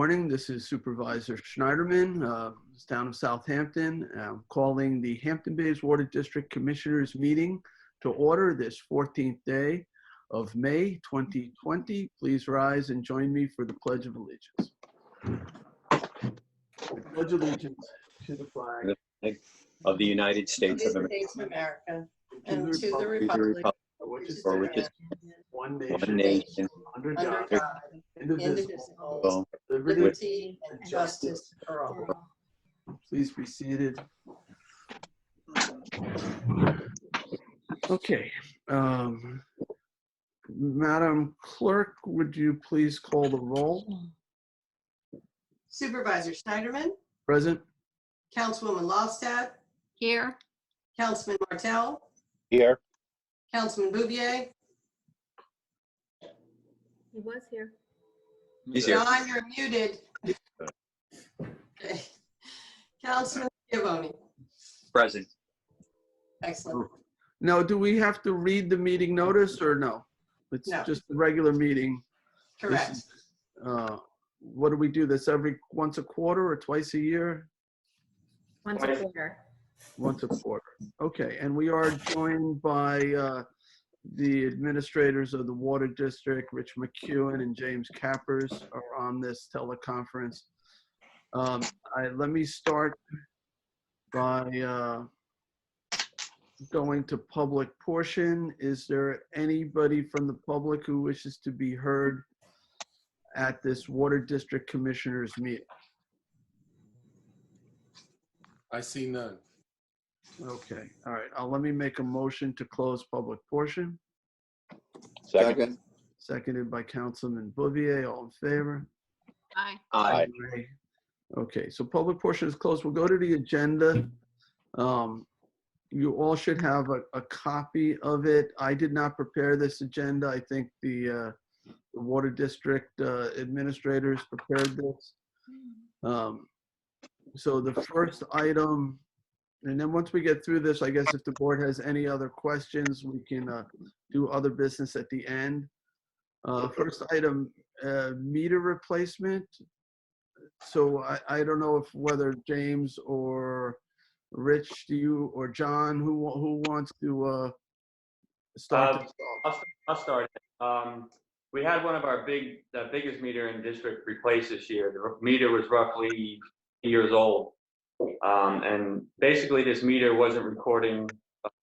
morning. This is Supervisor Schneiderman, town of Southampton. I'm calling the Hampton Bays Water District Commissioners meeting to order this 14th day of May 2020. Please rise and join me for the Pledge of Allegiance. I pledge allegiance to the flag of the United States of America, and and to the republic for which is one one nation, nation, under under God, God, indivisible, indivisible, liberty liberty and justice for all. Please be seated. Okay. Madam Clerk, would you please call the roll? Supervisor Schneiderman, Present. Councilwoman Lofstad, Here. Councilman Martell, here. Councilman Bouvier. He was here. He's here. John, you're muted. Okay. Councilman Schiavone. Present. Excellent. Now, do we have to read the meeting notice or no? It's No. just a regular meeting. Correct. This is, what do we do? This once a quarter or twice a year? Once a quarter. Once a quarter. Okay, and we are joined by the administrators of the Water District, Rich McEwen and James Cappers are on this teleconference. Let me start by going to public portion. Is there anybody from the public who wishes to be heard at this Water District Commissioners meeting? I see none. Okay, all right. Let me make a motion to close public portion. Second. Seconded by Councilman Bouvier. All in favor? Aye. Aye. Okay, so public portion is closed. We'll go to the agenda. You all should have a copy of it. I did not prepare this agenda. I think the Water District administrators prepared this. So the first item, and then once we get through this, I guess if the board has any other questions, we can do other business at the end. First item, meter replacement. So I don't know whether James or Rich, do you, or John, who wants to start this off? I'll start. We had one of our biggest meter in the district replaced this year. The meter was roughly years old. And basically this meter wasn't recording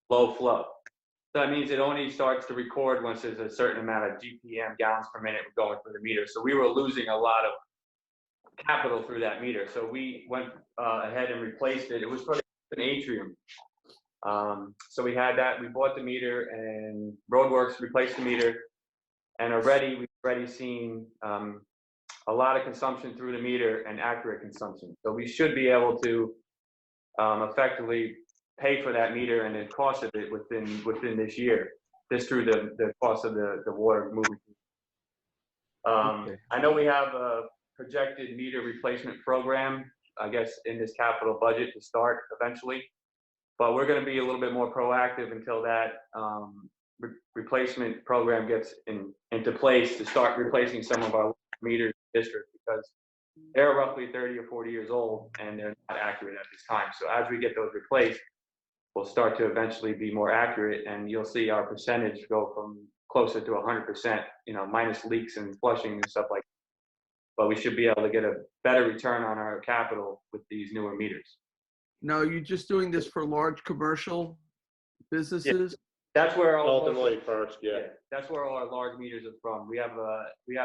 low flow. So that means it only starts to record once there's a certain amount of GPM, gallons per minute, going through the meter. So we were losing a lot of capital through that meter. So we went ahead and replaced it. It was for an atrium. So we had that, we bought the meter, and Roadworks replaced the meter, and we've already seen a lot of consumption through the meter and accurate consumption. So we should be able to effectively pay for that meter and the cost of it within this year, just through the cost of the water moving. Okay. I know we have a projected meter replacement program, I guess, in this capital budget to start eventually, but we're going to be a little bit more proactive until that replacement program gets into place to start replacing some of our meters in the district, because they're roughly 30 or 40 years old and they're not accurate at this time. So as we get those replaced, we'll start to eventually be more accurate, and you'll see our percentage go from closer to 100%, minus leaks and flushing and stuff like that. But we should be able to get a better return on our capital with these newer meters. Now, are you just doing this for large commercial businesses? That's where Ultimately first, yeah. that's where all our large meters are from. We have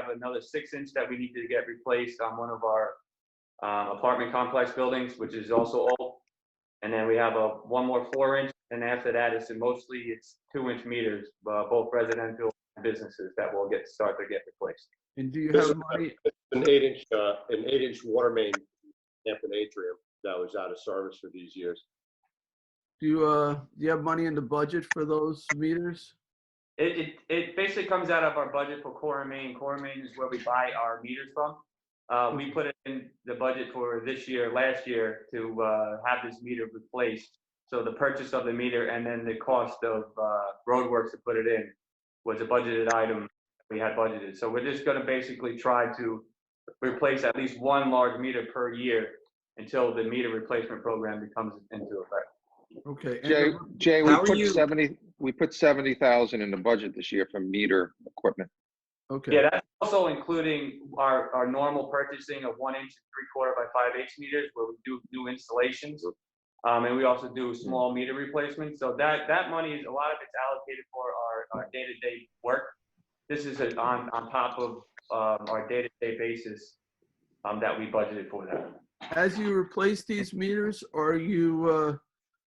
another 6-inch that we need to get replaced on one of our apartment complex buildings, which is also old. And then we have one more 4-inch, and after that, it's 2-inch meters, both residential and businesses, that will start to get replaced. And do you have money? An 8-inch water main, Hampton atrium, that was out of service for these years. Do you have money in the budget for those meters? It basically comes out of our budget for Core and Main. Core and Main is where we buy our meters from. We put it in the budget for last year, to have this meter replaced. So the purchase of the meter and then the cost of Roadworks to put it in was a budgeted item we had budgeted. So we're just going to basically try to replace at least one large meter per year until the meter replacement program comes into effect. Okay. and Jay, the- Jay, How are you- we put 70,000 in the budget this year for meter equipment. Okay. Yeah, that's also including our normal purchasing of 1 inch and 3/4 by 5/8 meters where we do new installations. And we also do small meter replacements. So that money is, a lot of it's allocated for our day-to-day work. This is on top of our day-to-day basis that we budgeted for that. As you replace these meters, are you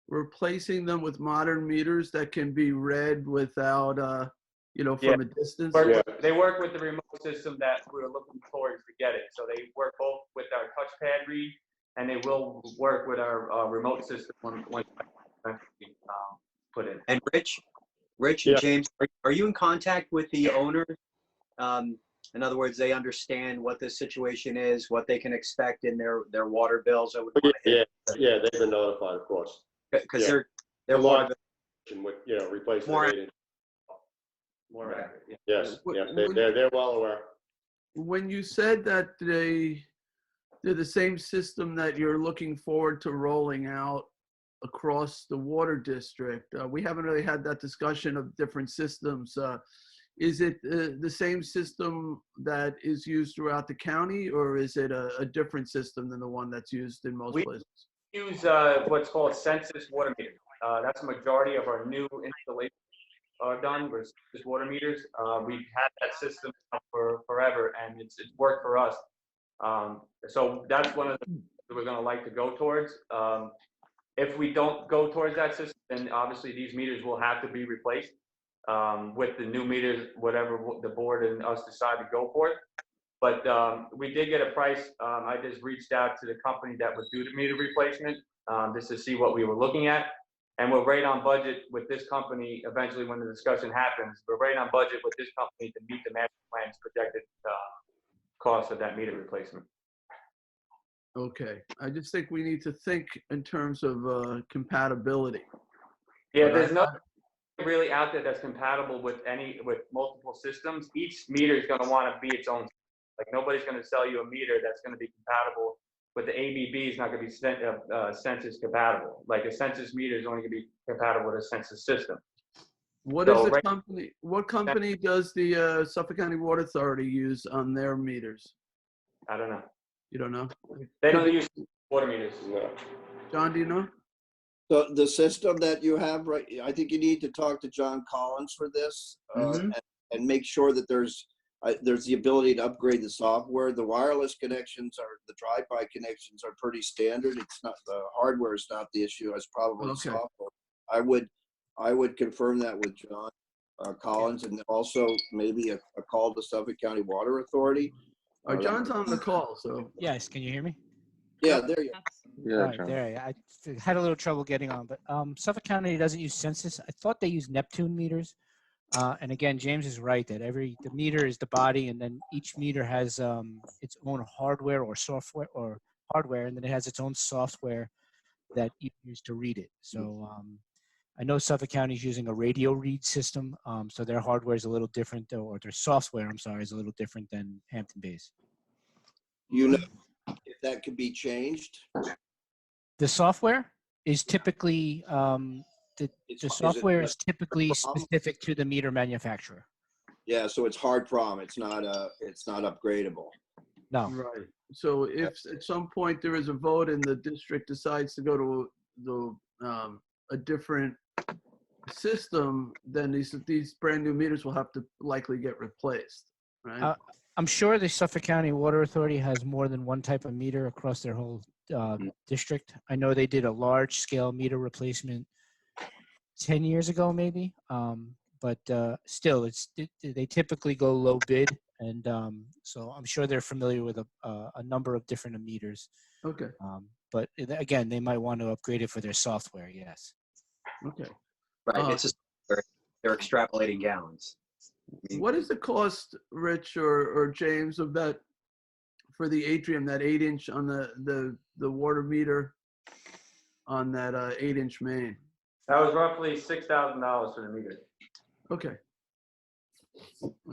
replacing them with modern meters that can be read without, from a distance? They work with the remote system that we were looking towards to get it. So they work both with our touchpad read, and they will work with our remote system when put in. And Rich Yeah. and James, are you in contact with the owner? In other words, they understand what the situation is, what they can expect in their water bills. I would want to hit Yeah, they've been notified, of course. because Yeah. their water bill. And with, replacing More the 8 inch. More accurate, yeah. Yes, Wh- yeah, when- they're well aware. When you said that they're the same system that you're looking forward to rolling out across the water district, we haven't really had that discussion of different systems. Is it the same system that is used throughout the county, or is it a different system than the one that's used in most We- places? Use what's called census water meter. That's the majority of our new installations are done with census water meters. We've had that system for forever, and it's worked for us. So that's one of the things that we're going to like to go towards. If we don't go towards that system, then obviously these meters will have to be replaced with the new meters, whatever the board and us decide to go for it. But we did get a price. I just reached out to the company that would do the meter replacement just to see what we were looking at. And we're right on budget with this company. Eventually, when the discussion happens, we're right on budget with this company to meet the master plan's projected cost of that meter replacement. Okay, I just think we need to think in terms of compatibility. Yeah, But there's I- nothing really out there that's compatible with multiple systems. Each meter is going to want to be its own. Like nobody's going to sell you a meter that's going to be compatible with the ABB. Is not going to be census compatible. Like a census meter is only going to be compatible with a census system. What is So the right- company? What company does the Suffolk County Water Authority use on their meters? I don't know. You don't know? They don't use water meters. No. John, do you know? So the system that you have, right, I think you need to talk to John Collins for this and make sure that there's the ability to upgrade the software. The wireless connections the drive-by connections are pretty standard. It's not, the hardware is not the issue. It's probably Okay. software. I would confirm that with John Collins, and also maybe a call to Suffolk County Water Authority. John's on the call, so. Yes, can you hear me? Yeah, there you Yeah, All right, John. there. I had a little trouble getting on, but Suffolk County doesn't use census. I thought they use Neptune meters. And again, James is right that the meter is the body, and then each meter has its own hardware or software, or hardware, and then it has its own software that you use to read it. So I know Suffolk County is using a radio read system, so their hardware is a little different, or their software, I'm sorry, is a little different than Hampton Bay's. You know if that could be changed. The software is typically the software is typically specific to the meter manufacturer. Yeah, so it's hard prom. It's not upgradable. No, Right. So if at some point there is a vote and the district decides to go to a different system, then these brand new meters will have to likely get replaced, right? I'm sure the Suffolk County Water Authority has more than one type of meter across their whole district. I know they did a large scale meter replacement 10 years ago, maybe. But still, they typically go low bid. And so I'm sure they're familiar with a number of different meters. Okay. But again, they might want to upgrade it for their software. Yes. Okay. Right. They're extrapolating gallons. What is the cost, Rich or James, of that for the atrium, that 8-inch on the water meter on that 8-inch main? That was roughly $6,000 for the meter. Okay.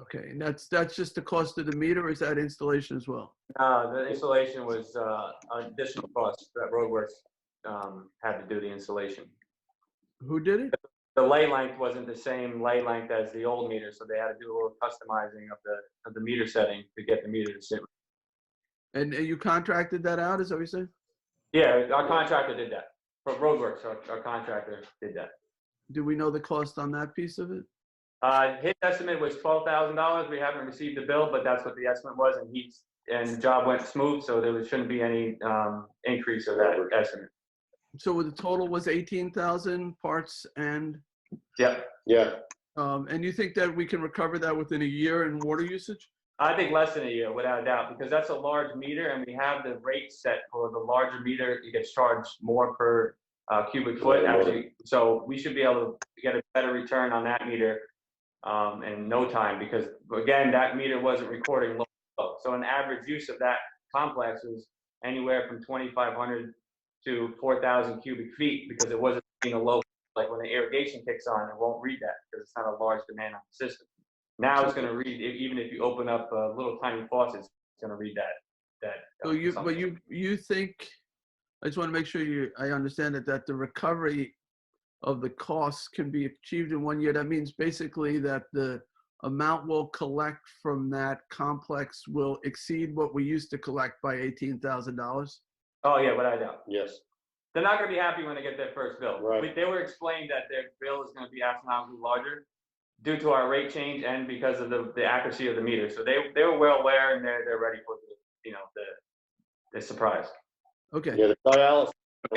Okay, and that's just the cost of the meter, or is that installation as well? The installation was additional cost that Roadworks had to do the installation. Who did it? The lay length wasn't the same lay length as the old meter, so they had to do a little customizing of the meter setting to get the meter to sit. And you contracted that out, is that what you said? Yeah, our contractor did that. For Roadworks, our contractor did that. Do we know the cost on that piece of it? His estimate was $12,000. We haven't received the bill, but that's what the estimate was, and the job went smooth, so there shouldn't be any increase of that estimate. So the total was 18,000 parts and, Yeah, Yeah, and you think that we can recover that within a year in water usage? I think less than a year, without a doubt, because that's a large meter, and we have the rate set for the larger meter. It gets charged more per cubic foot, actually. So we should be able to get a better return on that meter in no time, because again, that meter wasn't recording low flow. So an average use of that complex was anywhere from 2,500 to 4,000 cubic feet, because it wasn't being a low, like when the irrigation kicks on, it won't read that because it's not a large demand on the system. Now it's going to read, even if you open up little tiny faucets, it's going to read that. So you think, I just want to make sure I understand it, that the recovery of the costs can be achieved in 1 year. That means basically that the amount we'll collect from that complex will exceed what we used to collect by $18,000. Oh yeah, without a doubt. yes. They're not going to be happy when they get their first bill. Right. They were explained that their bill is going to be astronomically larger due to our rate change and because of the accuracy of the meter. So they were well aware, and they're ready for the surprise. Okay. Yeah, the dialysis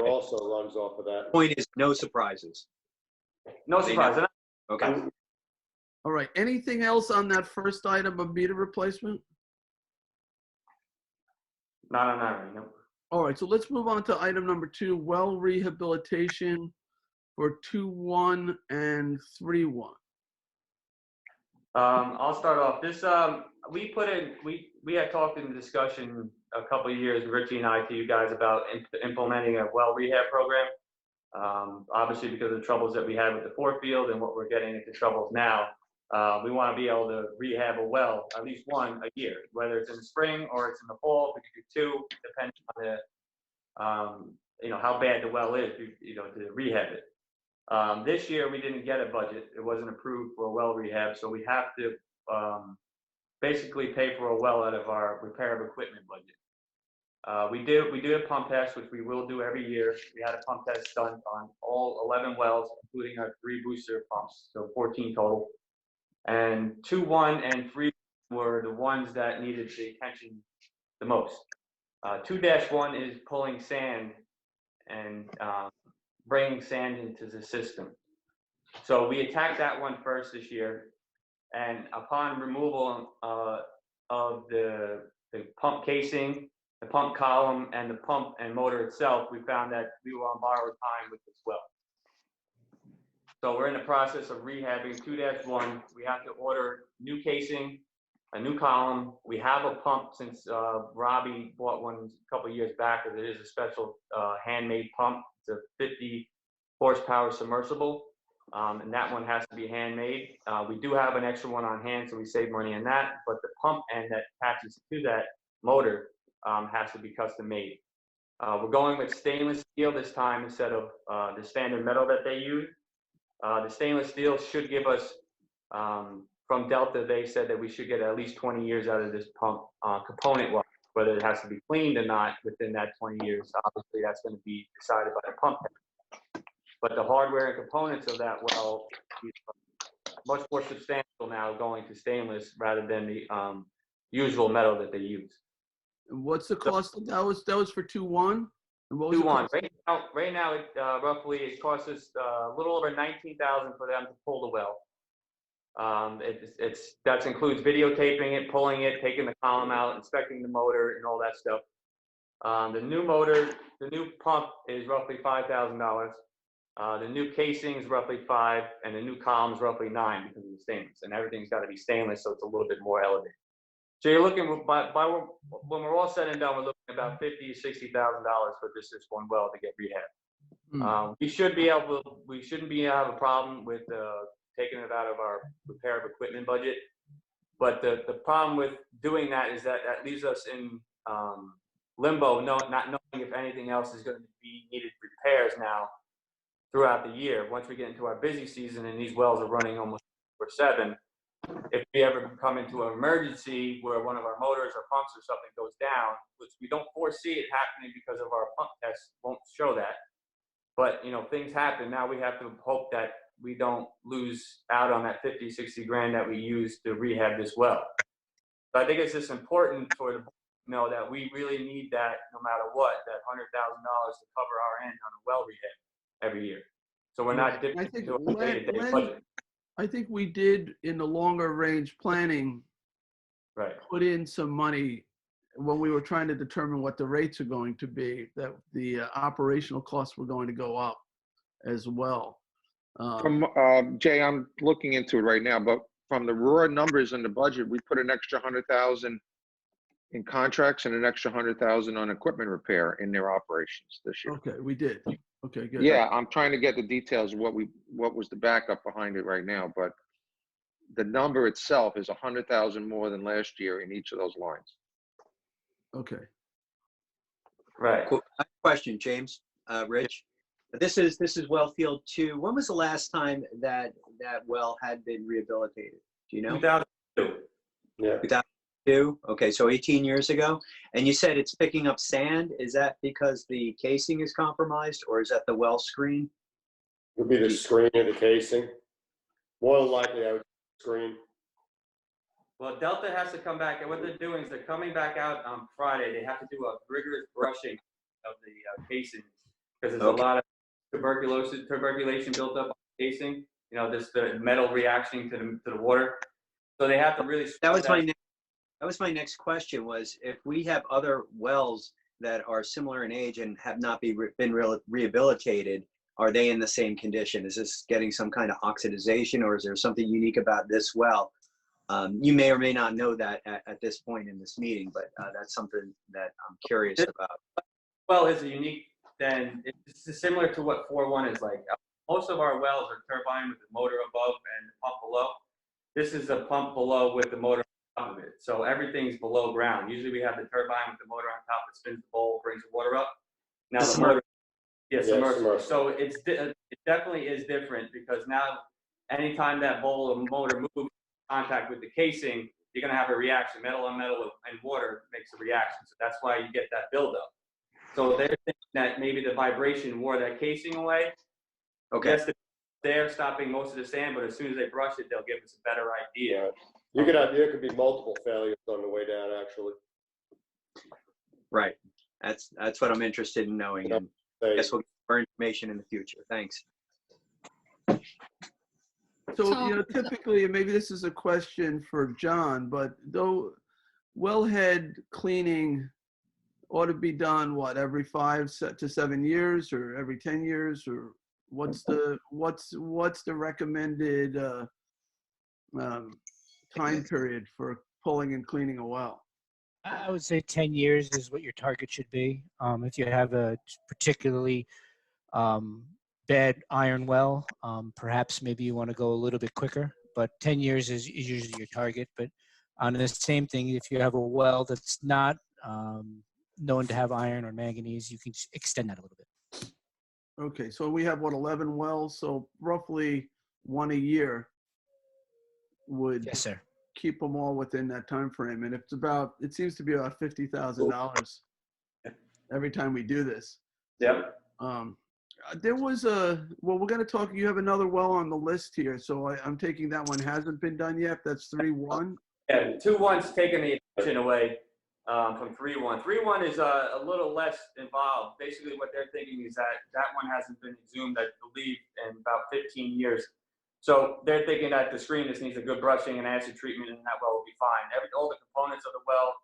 also runs off of that. Point is, no surprises. No They surprise. know. Okay. All right. Anything else on that first item of meter replacement? Not on that one, no. All right. So let's move on to item number 2, well rehabilitation for 2-1 and 3-1. I'll start off. This we had talked in the discussion a couple of years, Richie and I, to you guys about implementing a well rehab program. Obviously, because of the troubles that we had with the Fort Field and what we're getting into troubles now, we want to be able to rehab a well, at least one a year, whether it's in the spring or it's in the fall. We can do 2, depending on the how bad the well is, to rehab it. This year we didn't get a budget. It wasn't approved for a well rehab, so we have to basically pay for a well out of our repair of equipment budget. We do a pump test, which we will do every year. We had a pump test done on all 11 wells, including our 3 booster pumps, so 14 total. And 2-1 and 3 were the ones that needed the attention the most. 2-1 is pulling sand and bringing sand into the system. So we attacked that one first this year, and upon removal of the pump casing, the pump column, and the pump and motor itself, we found that we were on borrowed time with this well. So we're in the process of rehabbing 2-1. We have to order new casing, a new column. We have a pump since Robbie bought one a couple of years back, because it is a special handmade pump. It's a 50 horsepower submersible, and that one has to be handmade. We do have an extra one on hand, so we save money on that, but the pump end that attaches to that motor has to be custom made. We're going with stainless steel this time instead of the standard metal that they use. The stainless steel should give us, from Delta, they said that we should get at least 20 years out of this pump component-wise. Whether it has to be cleaned or not within that 20 years, obviously that's going to be decided by the pump. But the hardware and components of that well is much more substantial now, going to stainless rather than the usual metal that they use. And what's the cost? That was for 2-1? And what was the 2-1. cost? Right now, roughly it costs us a little over $19,000 for them to pull the well. That includes videotaping it, pulling it, taking the column out, inspecting the motor, and all that stuff. The new motor, the new pump is roughly $5,000. The new casing is roughly $5,000, and the new column is roughly $9,000 because of the stainless. And everything's got to be stainless, so it's a little bit more elevated. So you're looking when we're all said and done, we're looking at about $50,000 to $60,000 for this one well to get rehab. We shouldn't have a problem with taking it out of our repair of equipment budget. But the problem with doing that is that leaves us in limbo, not knowing if anything else is going to be needed repairs now throughout the year. Once we get into our busy season and these wells are running almost 24/7, if we ever come into an emergency where one of our motors or pumps or something goes down, which we don't foresee it happening because of our pump tests won't show that. But, things happen. Now we have to hope that we don't lose out on that 50, 60 grand that we use to rehab this well. So I think it's just important for the board to know that we really need that no matter what, that $100,000 to cover our end on a well rehab every year. So we're not dipping I think into a day-to-day budget. I think we did in the longer range planning, Right. put in some money when we were trying to determine what the rates are going to be, that the operational costs were going to go up as well. Jay, I'm looking into it right now, but from the raw numbers in the budget, we put an extra 100,000 in contracts and an extra 100,000 on equipment repair in their operations this year. Okay, we did. Okay, good. Yeah, I'm trying to get the details of what was the backup behind it right now, but the number itself is 100,000 more than last year in each of those lines. Okay. Right. Cool. Question, James, Rich. This is well field 2. When was the last time that well had been rehabilitated? Do you know? 2002. Yeah. 2002. Okay, so 18 years ago. And you said it's picking up sand. Is that because the casing is compromised, or is that the well screen? It'll be the screen or the casing. More than likely, I would screen. Well, Delta has to come back, and what they're doing is they're coming back out on Friday. They have to do a rigorous brushing of the casing because there's a lot of tuberculation built up on the casing. Just the metal reaction to the water. So they have to really. That was my next question. Was if we have other wells that are similar in age and have not been rehabilitated, are they in the same condition? Is this getting some kind of oxidization, or is there something unique about this well? You may or may not know that at this point in this meeting, but that's something that I'm curious about. Well, is unique. Then it's similar to what 4.1 is like. Most of our wells are turbine with the motor above and the pump below. This is a pump below with the motor on top of it. So everything's below ground. Usually we have the turbine with the motor on top that spins the bowl, brings the water up. Now the motor, submersible. So it definitely is different because now anytime that bowl or motor moves in contact with the casing, you're going to have a reaction. Metal on metal and water makes a reaction. So that's why you get that buildup. So they're thinking that maybe the vibration wore that casing away. Okay. Yes, they're stopping most of the sand, but as soon as they brush it, they'll give us a better idea. There could be multiple failures on the way down, actually. Right. That's what I'm interested in knowing. And I guess we'll get more information in the future. Thanks. So, typically, and maybe this is a question for John, but though wellhead cleaning ought to be done, what, every 5 to 7 years or every 10 years, or what's the recommended time period for pulling and cleaning a well? I would say 10 years is what your target should be. If you have a particularly bad iron well, perhaps maybe you want to go a little bit quicker, but 10 years is usually your target. But on the same thing, if you have a well that's not known to have iron or manganese, you can extend that a little bit. Okay, so we have, 11 wells, so roughly 1 a year would Yes, sir. keep them all within that time frame. And it seems to be about $50,000 every time we do this. Yep. There was we're going to talk, you have another well on the list here, so I'm taking that one hasn't been done yet. That's 3.1. Yeah, 2.1's taking the attention away from 3.1. 3.1 is a little less involved. Basically, what they're thinking is that one hasn't been exhumed, I believe, in about 15 years. So they're thinking that the screen just needs a good brushing and acid treatment, and that well will be fine. All the components of the well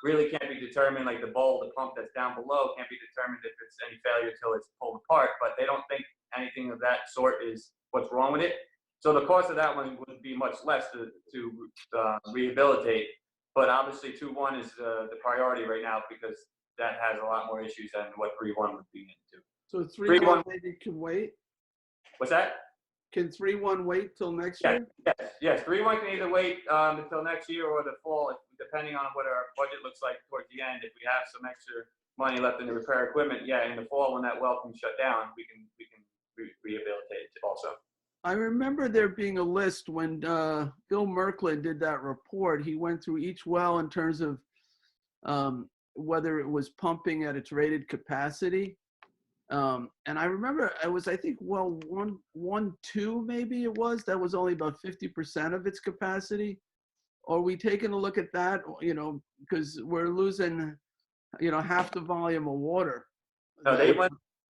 really can't be determined, like the bowl, the pump that's down below can't be determined if it's any failure until it's pulled apart, but they don't think anything of that sort is what's wrong with it. So the cost of that one would be much less to rehabilitate, but obviously 2.1 is the priority right now because that has a lot more issues than what 3.1 would be into. So 3.1 maybe can wait? What's that? can 3-1 wait till next Yes, year? yes. 3-1 can either wait until next year or the fall, depending on what our budget looks like towards the end. If we have some extra money left in the repair equipment, yeah, in the fall when that well can shut down, we can rehabilitate it also. I remember there being a list when Bill Merklin did that report. He went through each well in terms of whether it was pumping at its rated capacity. And I remember it was, I think, well, 1-2 maybe it was, that was only about 50% of its capacity. Are we taking a look at that, you know, because we're losing, you know, half the volume of water? No,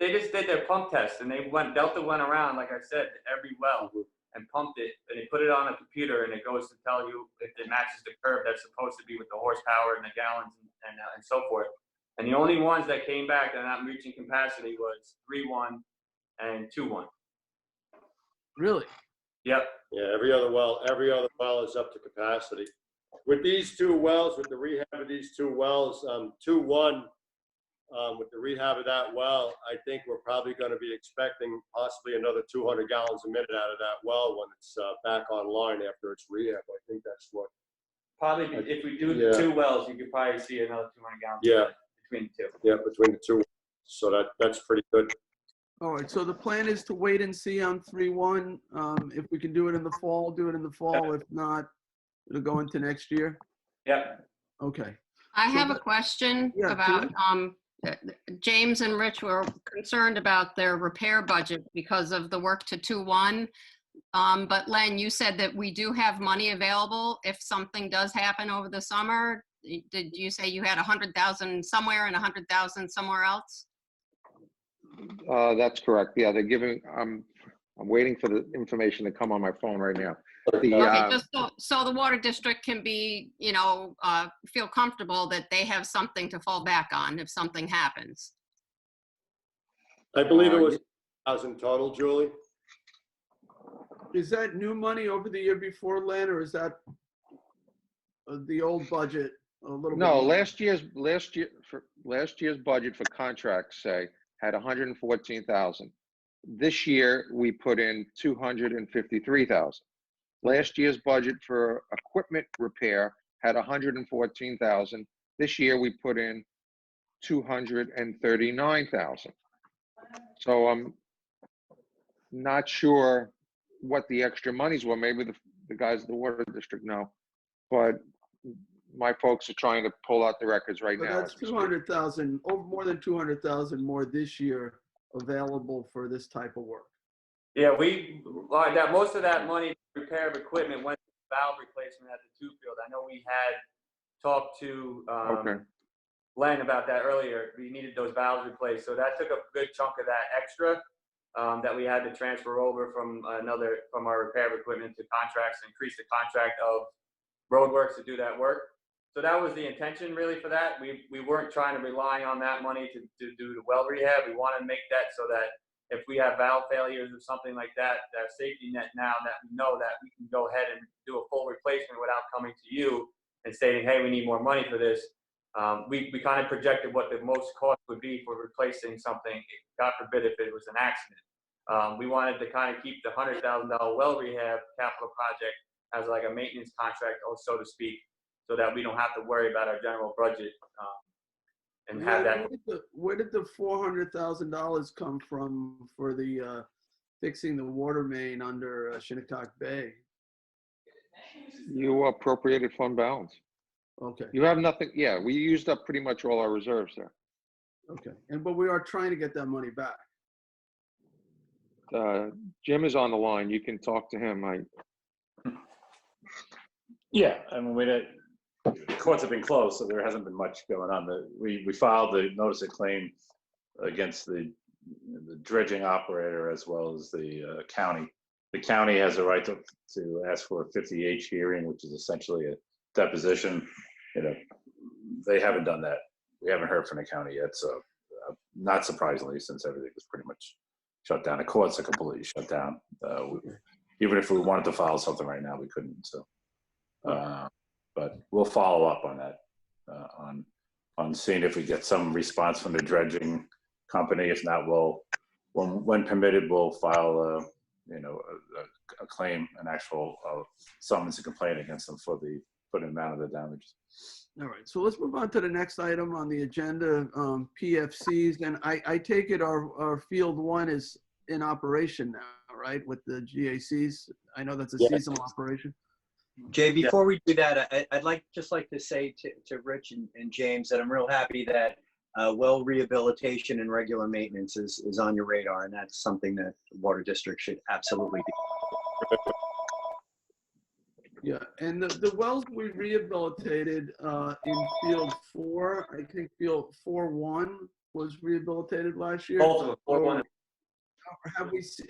they just did their pump test, and Delta went around, like I said, every well and pumped it, and they put it on a computer, and it goes to tell you if it matches the curve that's supposed to be with the horsepower and the gallons and so forth. And the only ones that came back that are not reaching capacity was 3-1 and 2-1. Really? Yep. Yeah, every other well is up to capacity. With these two wells, with the rehab of these two wells, 2-1, with the rehab of that well, I think we're probably going to be expecting possibly another 200 gallons a minute out of that well when it's back online after its rehab. I think that's what. Probably if we do Yeah. 2 wells, you could probably see another 200 gallons Yeah. between the 2. Yeah, between the two. So that's pretty good. All right, so the plan is to wait and see on 3-1. If we can do it in the fall, do it in the fall. If not, it'll go into next year. Yep. Okay. I So have a that- question Yeah, about, James and Rich were concerned about their repair budget because of the work to 2-1. But Len, you said that we do have money available if something does happen over the summer. Did you say you had 100,000 somewhere and 100,000 somewhere else? That's correct. Yeah, they're giving, I'm waiting for the information to come on my phone right now. Okay, just so the water district can be, you know, feel comfortable that they have something to fall back on if something happens. I believe it was 1,000 total, Julie. Is that new money over the year before, Len, or is that the old budget a little bit? No, more? last year's budget for contracts, say, had 114,000. This year, we put in 253,000. Last year's budget for equipment repair had 114,000. This year, we put in 239,000. So I'm not sure what the extra monies were. Maybe the guys at the water district know, but my folks are trying to pull out the records right So now. that's 200,000, over more than 200,000 more this year available for this type of work. Yeah, most of that money to repair of equipment went to valve replacement at the 2 field. I know we had talked to Okay. Len about that earlier. We needed those valves replaced, so that took a good chunk of that extra that we had to transfer over from our repair of equipment to contracts, increase the contract of roadworks to do that work. So that was the intention really for that. We weren't trying to rely on that money to do the well rehab. We wanted to make that so that if we have valve failures or something like that, that safety net now that we know that we can go ahead and do a full replacement without coming to you and stating, hey, we need more money for this. We kind of projected what the most cost would be for replacing something, God forbid if it was an accident. We wanted to kind of keep the $100,000 well rehab capital project as like a maintenance contract, so to speak, so that we don't have to worry about our general budget and have that. Where did the $400,000 come from for the fixing the water main under Shinnecock Bay? You appropriated fund balance. Okay, You have nothing. Yeah, we used up pretty much all our reserves there. okay. But we are trying to get that money back. Jim is on the line. You can talk to him. Yeah, I mean, the courts have been closed, so there hasn't been much going on. We filed the notice of claim against the dredging operator as well as the county. The county has a right to ask for a 50H hearing, which is essentially a deposition. You know, they haven't done that. We haven't heard from the county yet, so not surprisingly, since everything was pretty much shut down. The courts are completely shut down. Even if we wanted to file something right now, we couldn't. So, but we'll follow up on that, on seeing if we get some response from the dredging company. If not, when permitted, we'll file a claim, an actual summons and complaint against them for the amount of the damages. All right, so let's move on to the next item on the agenda, PFCs. And I take it our Field 1 is in operation now, right, with the GACs? I know that's a Yes. seasonal operation. Jay, before we do that, I'd just like to say to Rich and James that I'm real happy that well rehabilitation and regular maintenance is on your radar, and that's something that the Water District should absolutely do. Yeah, and the wells we rehabilitated in Field 4, I think Field 4-1 was rehabilitated last year. Both of them, 4-1.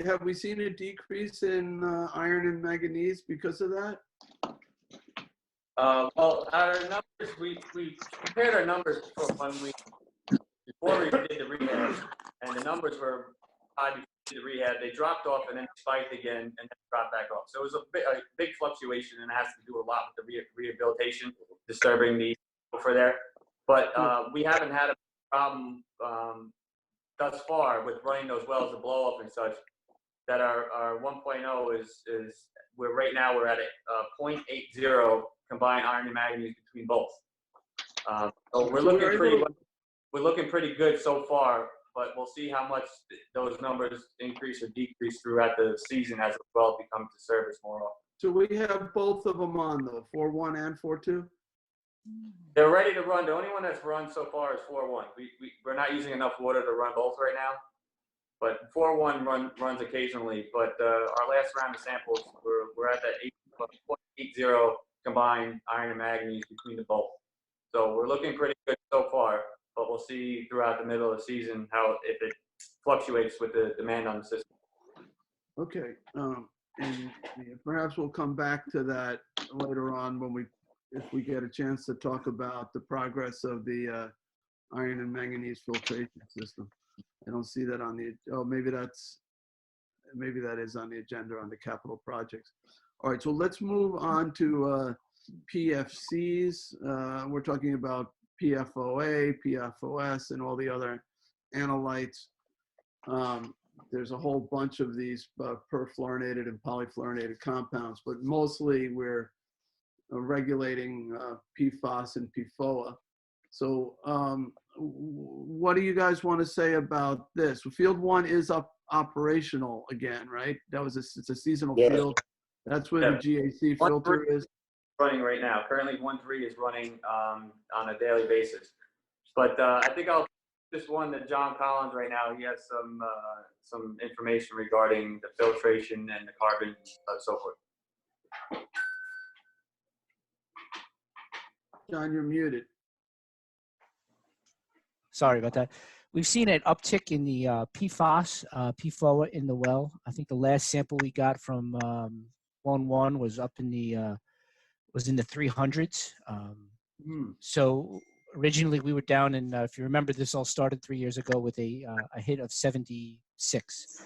Have we seen a decrease in iron and manganese because of that? Well, our numbers, we compared our numbers before we did the rehab, and the numbers were high before we did the rehab. They dropped off and then spiked again and then dropped back off. So it was a big fluctuation, and it has to do a lot with the rehabilitation, disturbing the for there. But we haven't had a problem thus far with running those wells to blow up and such. That our 1.0 is right now we're at a 0.80 combined iron and manganese between both. So we're looking pretty good so far, but we'll see how much those numbers increase or decrease throughout the season as the well becomes to service more often. So we have both of them on though, 4-1 and 4-2? They're ready to run. The only one that's run so far is 4-1. We're not using enough water to run both right now, but 4-1 runs occasionally. But our last round of samples, we're at that 0.80 combined iron and manganese between the both. So we're looking pretty good so far, but we'll see throughout the middle of the season if it fluctuates with the demand on the system. Okay, and perhaps we'll come back to that later on if we get a chance to talk about the progress of the iron and manganese filtration system. I don't see that on maybe that is on the agenda on the capital projects. All right, so let's move on to PFCs. We're talking about PFOA, PFOS, and all the other analytes. There's a whole bunch of these perfluorinated and polyfluorinated compounds, but mostly we're regulating PFOS and PFOA. So what do you guys want to say about this? Field 1 is operational again, right? It's a seasonal field. That's where the GAC filter is. Running right now. Currently 1.3 is running on a daily basis. But I think I'll just one to John Collins right now. He has some information regarding the filtration and the carbon and so forth. John, you're muted. Sorry about that. We've seen an uptick in the PFOS, PFOA in the well. I think the last sample we got from 1.1 was up in the was in the 300s. So originally we were down in, if you remember, this all started 3 years ago with a hit of 76.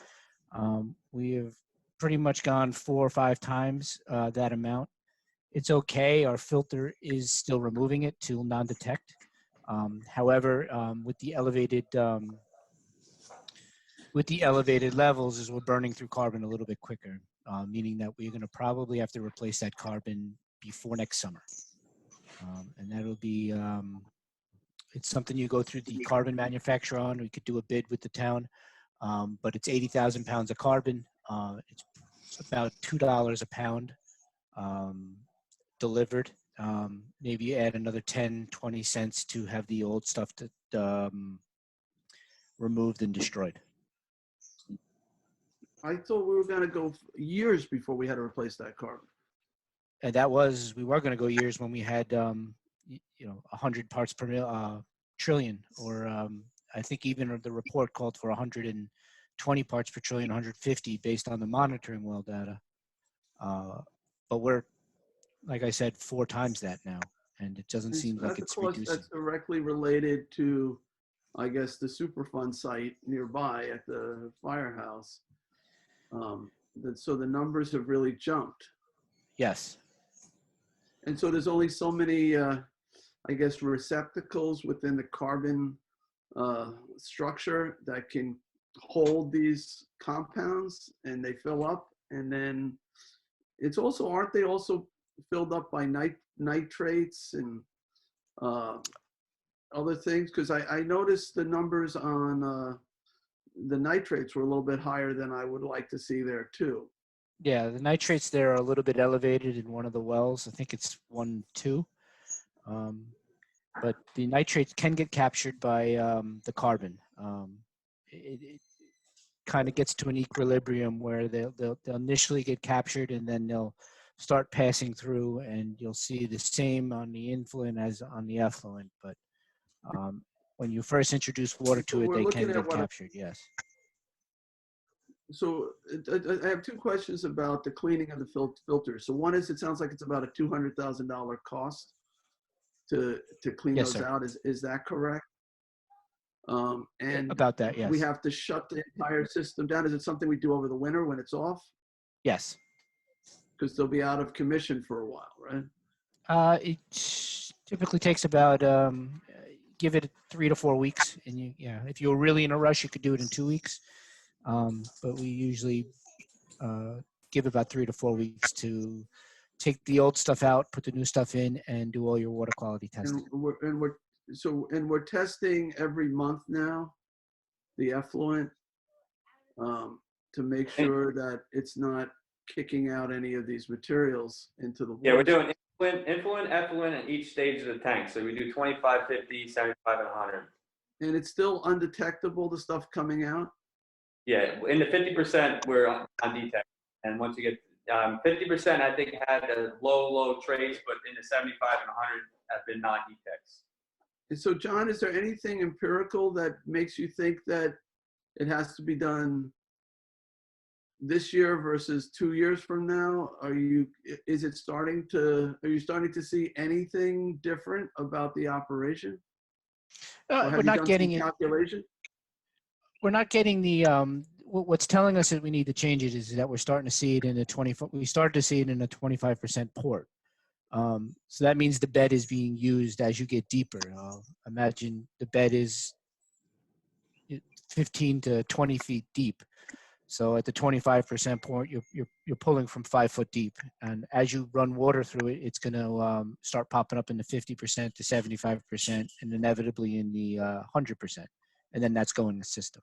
We have pretty much gone 4 or 5 times that amount. It's okay. Our filter is still removing it to non-detect. However, with the elevated levels, as we're burning through carbon a little bit quicker, meaning that we're going to probably have to replace that carbon before next summer. And that'll be, it's something you go through the carbon manufacturer on. We could do a bid with the town, but it's 80,000 pounds of carbon. It's about $2 a pound delivered. Maybe add another 10, 20 cents to have the old stuff removed and destroyed. I thought we were going to go years before we had to replace that carbon. And we were going to go years when we had, 100 parts per trillion, or I think even the report called for 120 parts per trillion, 150 based on the monitoring well data. But we're, like I said, 4 times that now, and it doesn't seem like it's reducing. That's directly related to, I guess, the Superfund site nearby at the firehouse. So the numbers have really jumped. Yes. And so there's only so many, I guess, receptacles within the carbon structure that can hold these compounds and they fill up, and then it's also, aren't they also filled up by nitrates and other things? Because I noticed the numbers on the nitrates were a little bit higher than I would like to see there too. Yeah, the nitrates there are a little bit elevated in one of the wells. I think it's 1, 2. But the nitrates can get captured by the carbon. It kind of gets to an equilibrium where they'll initially get captured and then they'll start passing through, and you'll see the same on the influent as on the effluent. But when you first introduce water to it, We're they looking can at get what captured, yes. So I have two questions about the cleaning of the filter. So one is, it sounds like it's about a $200,000 cost to clean Yes, those sir. out. Is that correct? And About that, yes. we have to shut the entire system down. Is it something we do over the winter when it's off? Yes. Because they'll be out of commission for a while, right? It typically takes about, give it 3 to 4 weeks. And if you're really in a rush, you could do it in 2 weeks. But we usually give about 3 to 4 weeks to take the old stuff out, put the new stuff in, and do all your water quality testing. And we're testing every month now, the effluent, to make sure that it's not kicking out any of these materials into the water. Yeah, we're doing influent, effluent at each stage of the tank. So we do 25, 50, 75, and 100. And it's still undetectable, the stuff coming out? Yeah, in the 50%, we're on detect. And once you get 50%, I think had a low trace, but in the 75 and 100 have been non-detects. And so, John, is there anything empirical that makes you think that it has to be done this year versus 2 years from now? Are you starting to see anything different about the operation? Or have We're you not done getting some it. calculation? We're not getting the what's telling us that we need to change it is that we're starting to see it in the we started to see it in a 25% port. So that means the bed is being used as you get deeper. Imagine the bed is 15 to 20 feet deep. So at the 25% port, you're pulling from 5 foot deep, and as you run water through it, it's going to start popping up in the 50% to 75%, and inevitably in the 100%, and then that's going in the system.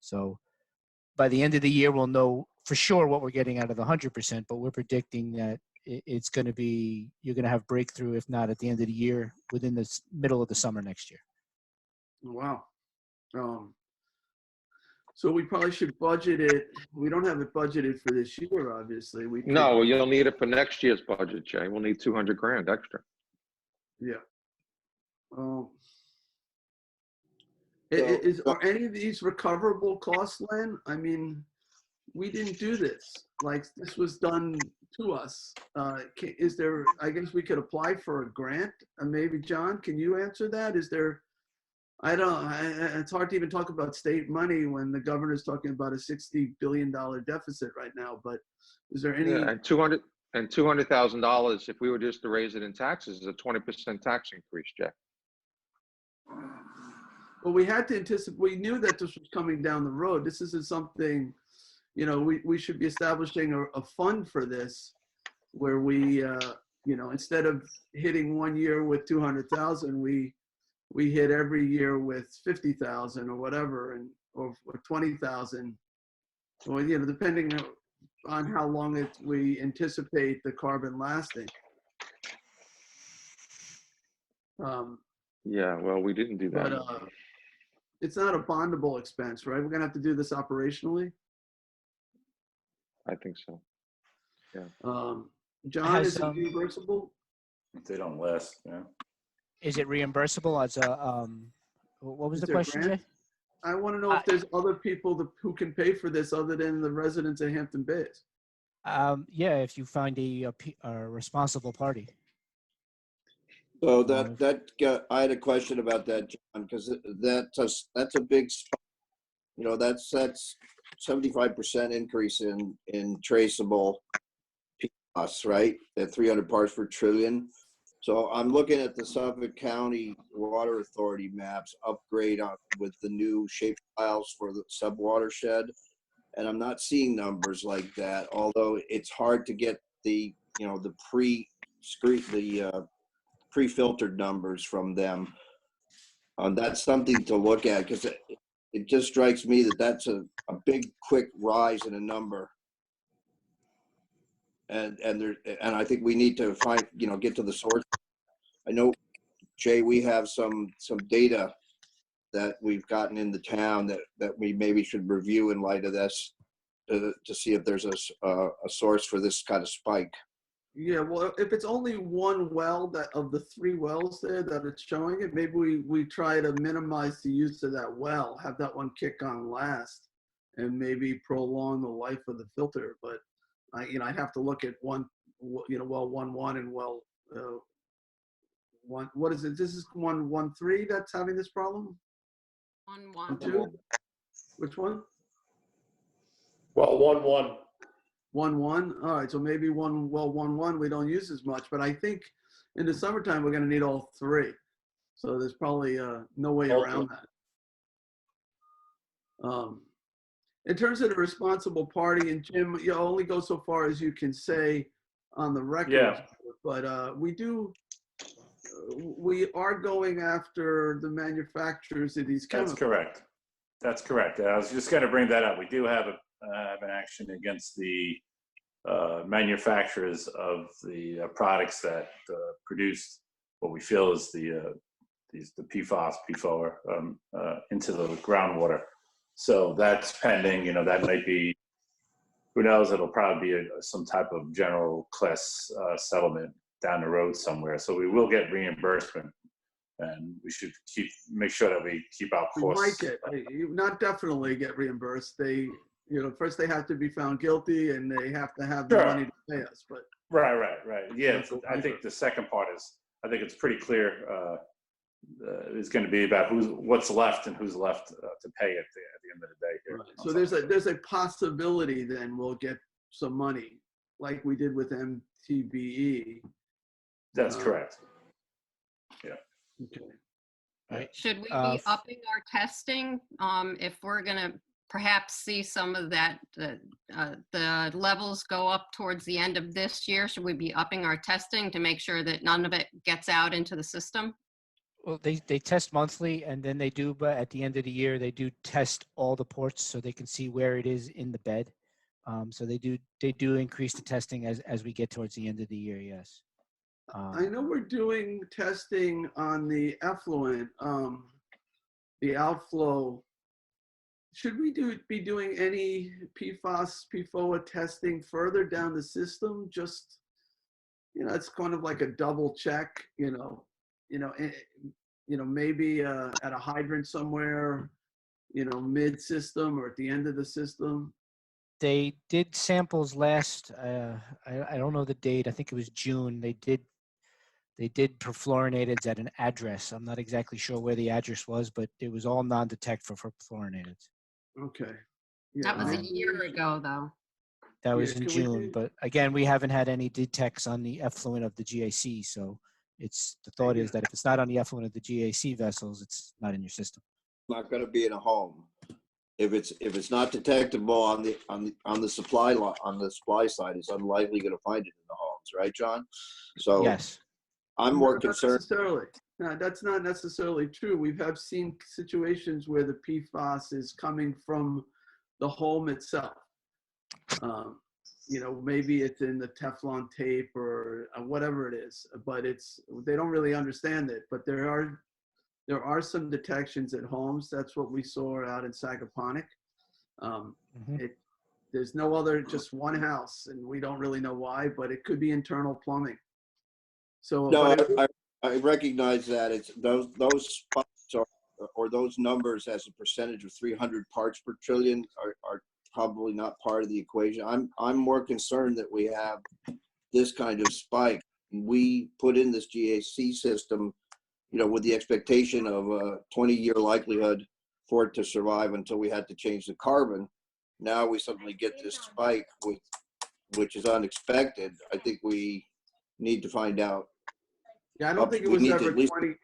So by the end of the year, we'll know for sure what we're getting out of the 100%, but we're predicting that it's going to be, you're going to have breakthrough, if not at the end of the year, within the middle of the summer next year. Wow. So we probably should budget it. We don't have it budgeted for this year, obviously. We could, No, you'll need it for next year's budget, Jay. We'll need 200 grand extra. yeah. So- Are any of these recoverable costs, Len? I mean, we didn't do this. Like, this was done to us. Is there, I guess we could apply for a grant. Maybe, John, can you answer that? Is there, it's hard to even talk about state money when the governor's talking about a $60 billion deficit right now, but is there any? Yeah, and $200,000, if we were just to raise it in taxes, is a 20% tax increase, Jay. Well, we had to anticipate, we knew that this was coming down the road. This isn't something, we should be establishing a fund for this where we, instead of hitting one year with 200,000, we hit every year with 50,000 or whatever, or 20,000, or, depending on how long we anticipate the carbon lasting. Yeah, well, we didn't do that. But it's not a bondable expense, right? We're gonna have to do this operationally. I think so. John, is it reimbursable? If they don't last, yeah. Is it reimbursable as a, what was Is the there a question, grant? Jay? I want to know if there's other people who can pay for this other than the residents of Hampton Bays. Yeah, if you find a responsible party. So I had a question about that, John, because that's a big, that's 75% increase in traceable PFAS, right? At 300 parts per trillion. So I'm looking at the Suffolk County Water Authority maps upgrade on with the new shape files for the sub-watershed. And I'm not seeing numbers like that, although it's hard to get the, you know, the pre-filtered numbers from them. That's something to look at, because it just strikes me that that's a big, quick rise in a number. And I think we need to find, you know, get to the source. I know, Jay, we have some data that we've gotten in the town that we maybe should review in light of this to see if there's a source for this kind of spike. Yeah, well, if it's only one well that of the 3 wells there that it's showing it, maybe we try to minimize the use of that well, have that one kick on last, and maybe prolong the life of the filter. But you know, I'd have to look at well 1-1 and well one. What is it? This is 1-1-3 that's having this problem. 1-1. 1-2. Which one? Well, 1-1. 1-1. All right, so maybe 1-1 we don't use as much, but I think in the summertime we're going to need all 3. So there's probably no way around that. In terms of the responsible party, and Jim, you only go so far as you can say on the record. Yeah. But we are going after the manufacturers of these chemicals. That's correct. That's correct. I was just going to bring that up. We do have an action against the manufacturers of the products that produce what we feel is the PFAS, PFOA into the groundwater. So that's pending. You know, that might be, who knows? It'll probably be some type of general class settlement down the road somewhere. So we will get reimbursement, and we should make sure that we keep our We costs. might not definitely get reimbursed. They, you know, first they have to be found guilty and they have to have the Sure. money to pay us. But Right. Yeah, That's what I think the second part is, I think it's pretty clear. It's going to be about what's left and who's left to pay at the end of the day here. right. So there's a possibility then we'll get some money like we did with MTBE. That's correct. Okay. Should we Uh, be upping our testing if we're going to perhaps see some of that, the levels go up towards the end of this year? Should we be upping our testing to make sure that none of it gets out into the system? Well, they test monthly, and then they do, but at the end of the year, they do test all the ports so they can see where it is in the bed. So they do increase the testing as we get towards the end of the year, yes. I know we're doing testing on the effluent, the outflow. Should we be doing any PFAS, PFOA testing further down the system? Just, you know, it's kind of like a double check, maybe at a hydrant somewhere, mid-system or at the end of the system. They did samples last, I don't know the date, I think it was June. They did perfluorinateds at an address. I'm not exactly sure where the address was, but it was all non-detect for perfluorinateds. Okay. That was a year ago, though. That was Yeah, in can we June, do- but again, we haven't had any detects on the effluent of the GAC. So the thought is that if it's not on the effluent of the GAC vessels, it's not in your system. Not going to be in a home. If it's not detectable on the supply side, it's unlikely going to find it in the homes, right, John? So Yes. I'm more Not concerned. necessarily. No, that's not necessarily true. We have seen situations where the PFAS is coming from the home itself. Maybe it's in the Teflon tape or whatever it is, but they don't really understand it. But there are some detections at homes. That's what we saw out in Sagaponic. There's no other, just one house, and we don't really know why, but it could be internal plumbing. So No, but I recognize that it's those spots or those numbers as a percentage of 300 parts per trillion are probably not part of the equation. I'm more concerned that we have this kind of spike. We put in this GAC system, with the expectation of a 20-year likelihood for it to survive until we had to change the carbon. Now we suddenly get this spike, which is unexpected. I think we need to find out. Yeah, I don't think it We was need to ever at least 20.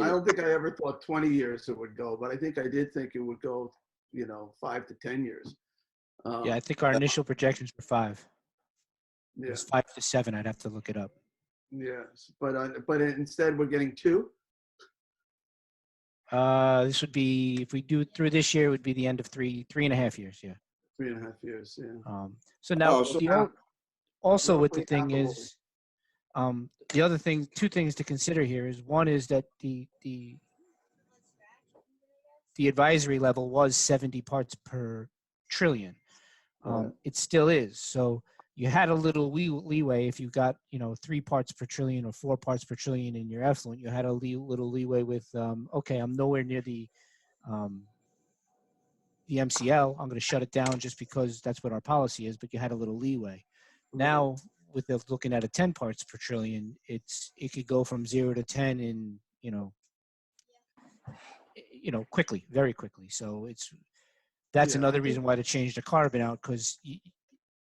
I don't think I ever thought 20 years it would go, but I think I did think it would go, 5 to 10 years. Yeah, I think our initial projections were 5. It Yeah, was 5 to 7. I'd have to look it up. yes, but instead we're getting 2. This would be, if we do it through this year, it would be the end of 3.5 years. Yeah. 3.5 years. Yeah. So now, Oh, so also with the roughly thing half a is, the other thing, 2 things to consider here is, one is that the advisory level was 70 parts per trillion. Right. It still is. So you had a little leeway if you got, 3 parts per trillion or 4 parts per trillion in your effluent. You had a little leeway with, okay, I'm nowhere near the MCL. I'm going to shut it down just because that's what our policy is. But you had a little leeway. Now, with looking at a 10 parts per trillion, it could go from 0 to 10 in, quickly, very quickly. So that's Yeah, another I think- reason why to change the carbon out, because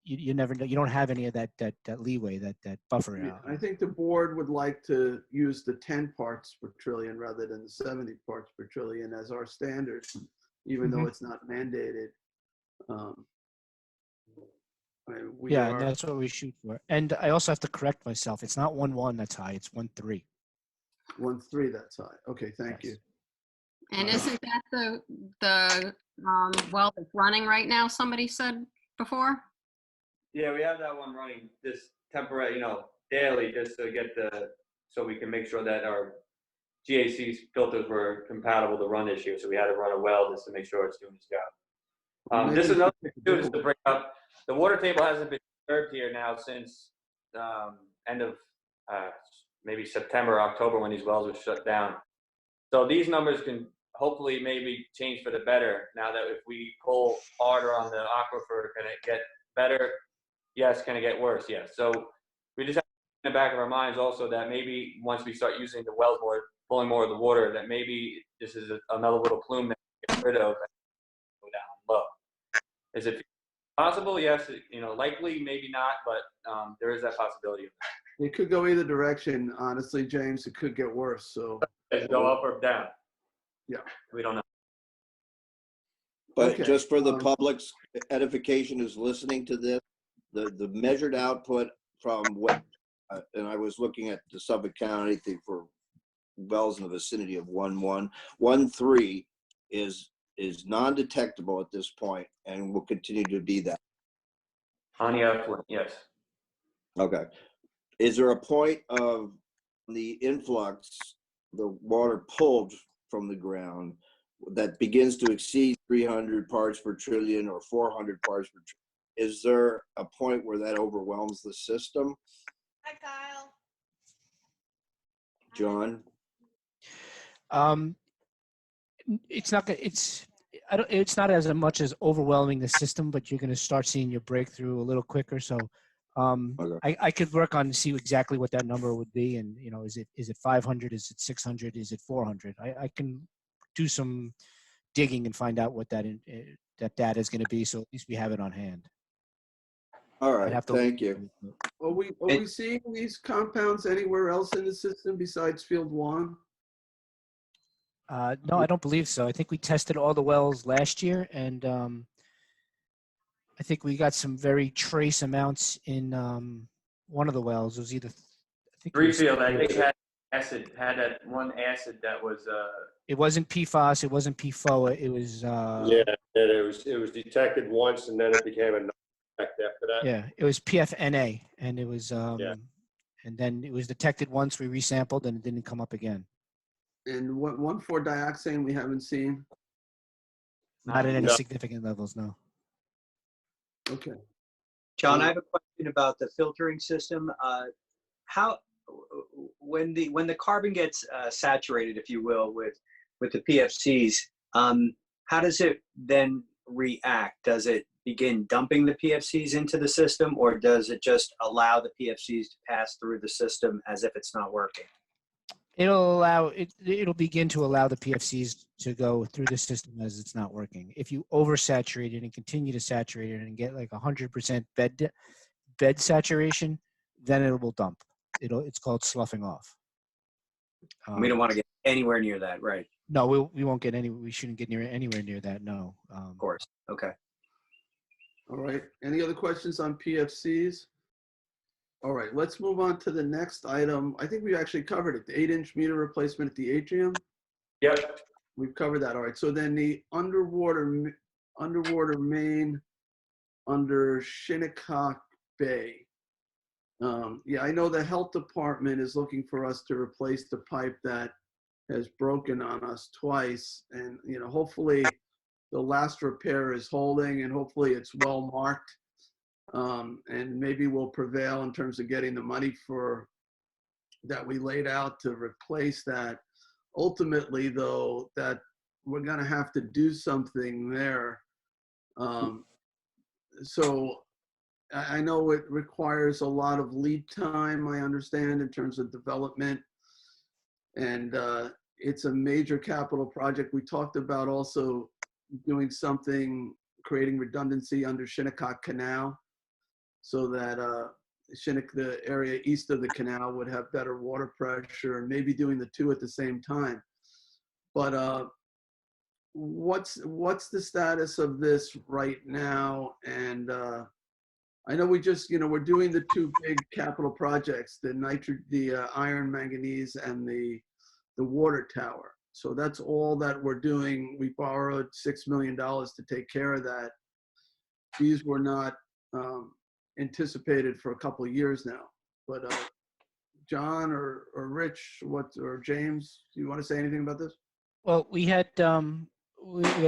you never know, you don't have any of that leeway, that buffer Yeah, out. I think the board would like to use the 10 parts per trillion rather than the 70 parts per trillion as our standard, even though it's not mandated. We Yeah, are, and that's what we shoot for. And I also have to correct myself. It's not 1.1 that's high. It's 1.3. 1.3 that side. Okay, thank you. And isn't that the well that's running right now, somebody said before? Yeah, we have that one running this temporary, daily, just to get so we can make sure that our GAC filters were compatible to run this year. So we had to run a well just to make sure it's doing its job. Maybe Just we another could thing pick a too, just to bring up, the water table hasn't been disturbed here now since end of maybe September, October, when these wells were shut down. So these numbers can hopefully maybe change for the better now that if we pull harder on the aquifer, can it get better? Yes. Can it get worse? Yes. So we just have in the back of our minds also that maybe once we start using the wells more, pulling more of the water, that maybe this is another little plume that we get rid of and go down low. Is it possible? Yes. Likely, maybe not, but there is that possibility. It could go either direction, honestly, James. It could get worse. So Does it go up or down? Yeah. We don't know. But Okay, just for the public's edification who's listening to this, the measured output from what, and I was looking at the Suffolk County thing for wells in the vicinity of 1.1, 1.3 is non-detectable at this point and will continue to be that. On the effluent, yes. Okay. Is there a point of the influx, the water pulled from the ground, that begins to exceed 300 parts per trillion or 400 parts per trillion? Is there a point where that overwhelms the system? Hi, Kyle. John? It's not. It's not as much as overwhelming the system, but you're going to start seeing your breakthrough a little quicker. So, Okay. I could work on see exactly what that number would be, and is it 500? Is it 600? Is it 400? I can do some digging and find out what that data is going to be. So at least we have it on hand. All I'd right, have to thank you. are we seeing these compounds anywhere else in the system besides Field 1? No, I don't believe so. I think we tested all the wells last year, and I think we got some very trace amounts in one of the wells. It was either, I think it was- Refield, I think had that one acid that was it wasn't PFAS, it wasn't PFOA, it was Yeah, and it was detected once and then it became a non-detect after that. yeah, it was PFNA, and it was Yeah. and then it was detected once, we resampled, and it didn't come up again. And 1,4-dioxane we haven't seen. Not at any No. significant levels, no. Okay. John, I have a question about the filtering system. How, when the carbon gets saturated, if you will, with the PFCs, how does it then react? Does it begin dumping the PFCs into the system, or does it just allow the PFCs to pass through the system as if it's not working? It'll begin to allow the PFCs to go through the system as it's not working. If you oversaturate it and continue to saturate it and get like 100% bed saturation, then it will dump. It's called sloughing off. We don't want to get anywhere near that, right? No, we won't get we shouldn't get anywhere near that, no. Of course. Okay. All right. Any other questions on PFCs? All right, let's move on to the next item. I think we actually covered it, the 8-inch meter replacement at the atrium. Yep. We've covered that. All right. So then the underwater main under Shinnecock Bay. Yeah, I know the health department is looking for us to replace the pipe that has broken on us twice. And, you know, hopefully the last repair is holding and hopefully it's well marked. And maybe we'll prevail in terms of getting the money that we laid out to replace that. Ultimately, though, that we're going to have to do something there. So I know it requires a lot of lead time, I understand, in terms of development. And it's a major capital project. We talked about also doing something, creating redundancy under Shinnecock Canal so that the area east of the canal would have better water pressure, and maybe doing the two at the same time. But what's the status of this right now? And I know we just, you know, we're doing the two big capital projects, the iron manganese and the water tower. So that's all that we're doing. We borrowed $6 million to take care of that. These were not anticipated for a couple of years now. But John or Rich, or James, do you want to say anything about this? Well, we had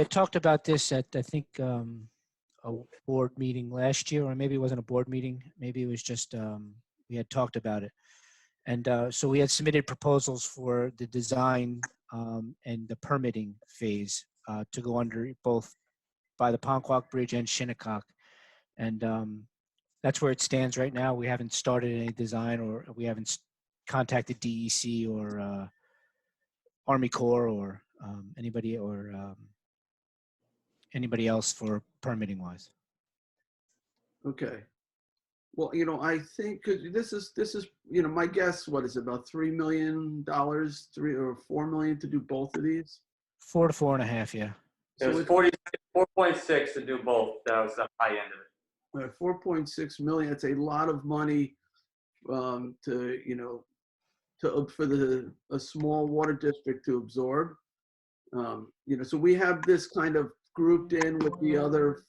talked about this at, I think, a board meeting last year, or maybe it wasn't a board meeting. Maybe it was just, we had talked about it. And so we had submitted proposals for the design and the permitting phase to go under both by the Ponquak Bridge and Shinnecock. And that's where it stands right now. We haven't started any design, or we haven't contacted DEC or Army Corps or anybody else for permitting wise. Okay. Well, you know, I think this is, you know, my guess, what is it, about $3 million, 3 or 4 million to do both of these? 4 to 4.5, yeah. It was 4.6 to do both. That was the high end of it. 4.6 million. It's a lot of money for a small water district to absorb. You know, so we have this kind of grouped in with the other,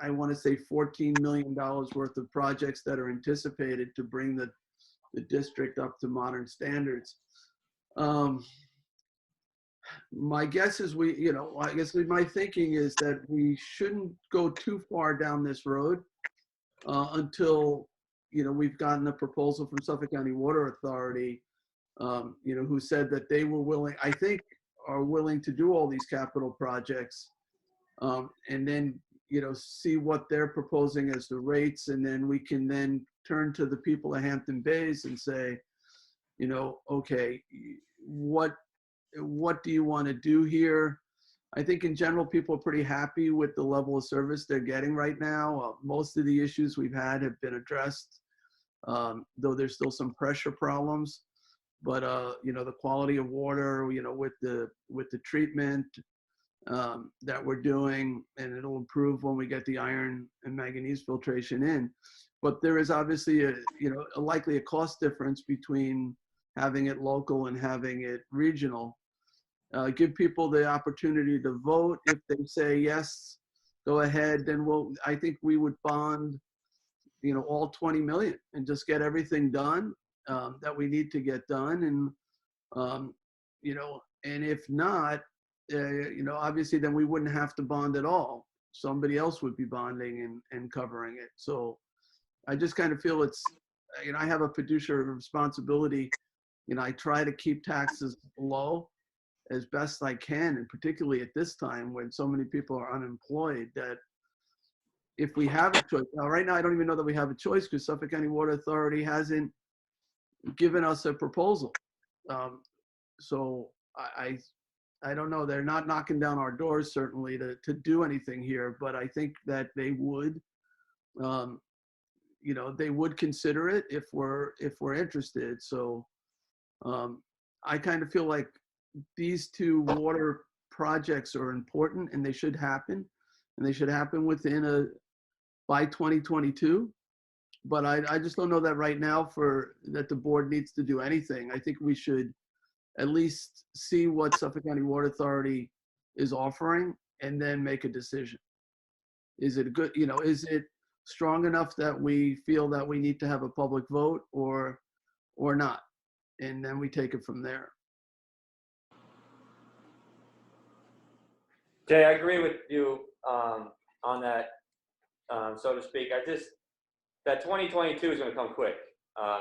I want to say $14 million worth of projects that are anticipated to bring the district up to modern standards. My guess is my thinking is that we shouldn't go too far down this road until, you know, we've gotten a proposal from Suffolk County Water Authority, you know, who said that they were willing, I think, are willing to do all these capital projects, and then, you know, see what they're proposing as the rates, and then we can then turn to the people of Hampton Bays and say, you know, okay, what do you want to do here? I think in general, people are pretty happy with the level of service they're getting right now. Most of the issues we've had have been addressed, though there's still some pressure problems. But you know, the quality of water, you know, with the treatment that we're doing, and it'll improve when we get the iron and manganese filtration in. But there is obviously likely a cost difference between having it local and having it regional. Give people the opportunity to vote. If they say yes, go ahead, then I think we would bond, you know, all 20 million and just get everything done that we need to get done. And, you know, and if not, you know, obviously then we wouldn't have to bond at all. Somebody else would be bonding and covering it. So I just kind of feel it's, you know, I have a fiduciary responsibility. You know, I try to keep taxes low as best I can, and particularly at this time when so many people are unemployed, that if we have a choice, now right now I don't even know that we have a choice because Suffolk County Water Authority hasn't given us a proposal. So I don't know, they're not knocking down our doors certainly to do anything here, but I think that they would, you know, they would consider it if we're interested. So I kind of feel like these two water projects are important and they should happen. And they should happen by 2022. But I just don't know that right now that the board needs to do anything. I think we should at least see what Suffolk County Water Authority is offering and then make a decision. Is it is it strong enough that we feel that we need to have a public vote or not? And then we take it from there. Jay, I agree with you on that, so to speak. That 2022 is going to come quick.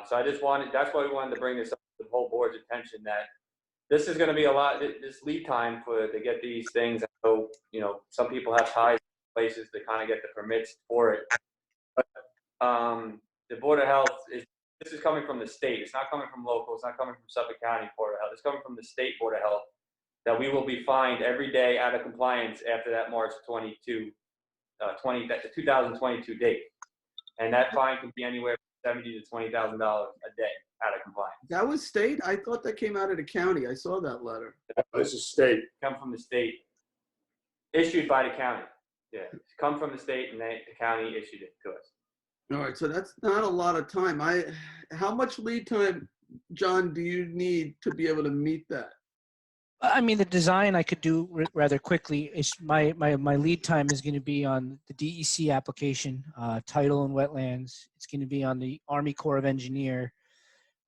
So that's why we wanted to bring this up to the whole board's attention, that this is going to be a lot, this lead time to get these things. So, some people have ties to places to kind of get the permits for it. But the Board of Health, this is coming from the state. It's not coming from local. It's not coming from Suffolk County Board of Health. It's coming from the state Board of Health, that we will be fined every day out of compliance after that March 2022 date. And that fine could be anywhere from $70,000 to $20,000 a day out of compliance. That was state? I thought that came out of the county. I saw that letter. This is state. Come from the state, issued by the county. Yeah, it's come from the state and the county issued it to us. All right, so that's not a lot of time. How much lead time, John, do you need to be able to meet that? I mean, the design I could do rather quickly. My lead time is going to be on the DEC application, title and wetlands. It's going to be on the Army Corps of Engineer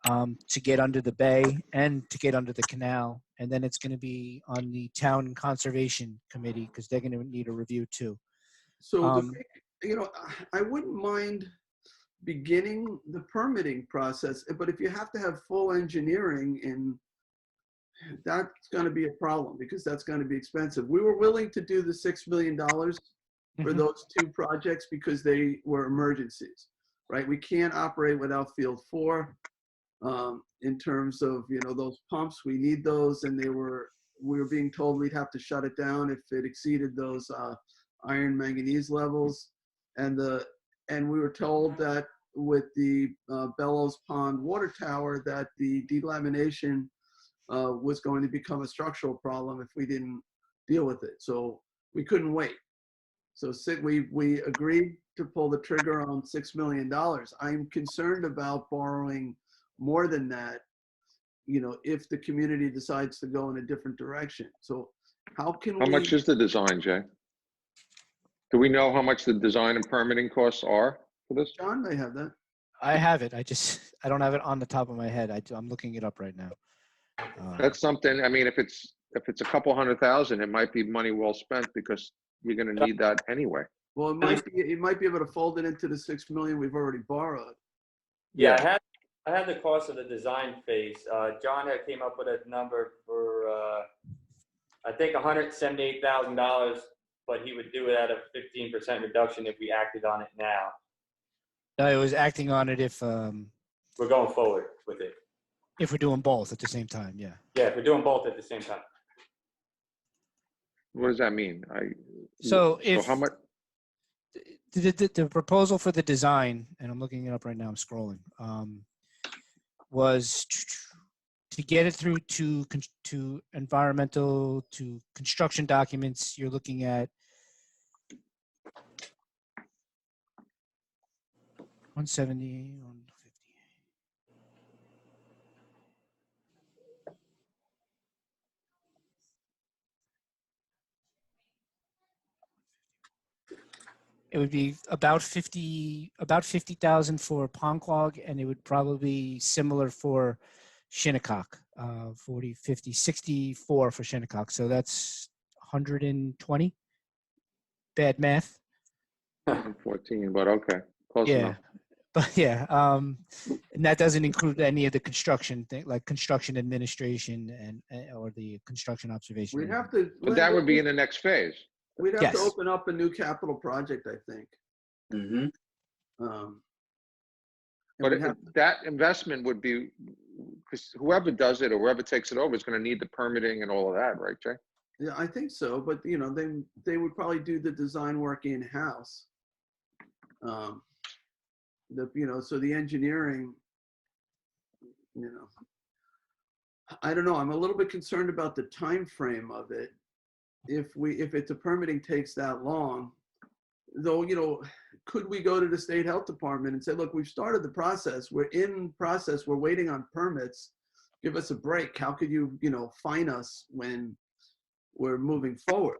to get under the bay and to get under the canal. And then it's going to be on the Town Conservation Committee because they're going to need a review too. So, I wouldn't mind beginning the permitting process, but if you have to have full engineering that's going to be a problem because that's going to be expensive. We were willing to do the $6 million for those two projects because they were emergencies, right? We can't operate without Field 4 in terms of, those pumps. We need those, and we were being told we'd have to shut it down if it exceeded those iron manganese levels. And we were told that with the Bellows Pond water tower that the delamination was going to become a structural problem if we didn't deal with it. So we couldn't wait. So we agreed to pull the trigger on $6 million. I'm concerned about borrowing more than that, if the community decides to go in a different direction. So how much is the design, Jay? Do we know how much the design and permitting costs are for this? John may have that. I have it. I don't have it on the top of my head. I'm looking it up right now. That's something, I mean, if it's a couple $100,000, it might be money well spent because you're going to need that anyway. Well, it might be able to fold it into the $6 million we've already borrowed. Yeah, I had the cost of the design phase. John had came up with a number for, I think $178,000, but he would do it at a 15% reduction if we acted on it now. No, it was acting on it if We're going forward with it. we're doing both at the same time. Yeah. Yeah, if we're doing both at the same time. What does that mean? So how much? The proposal for the design, and I'm looking it up right now, I'm scrolling, was to get it through to environmental, to construction documents, you're looking at 170, 150. It would be about 50,000 for Ponquag, and it would probably be similar for Shinnecock, 40, 50, 64 for Shinnecock. So that's 120. Bad math. 14, but okay, close enough. But yeah, and that doesn't include any of the construction thing, like construction administration or the construction observation. We'd have to. But that would be in the next phase. We'd have to open up a new capital project, I think. But that investment would be, because whoever does it or whoever takes it over is going to need the permitting and all of that, right, Jay? Yeah, I think so. But they would probably do the design work in house. So the engineering, I don't know, I'm a little bit concerned about the time frame of it. If it's a permitting takes that long, though, could we go to the state health department and say, look, we've started the process, we're in process, we're waiting on permits, give us a break. How could you, fine us when we're moving forward?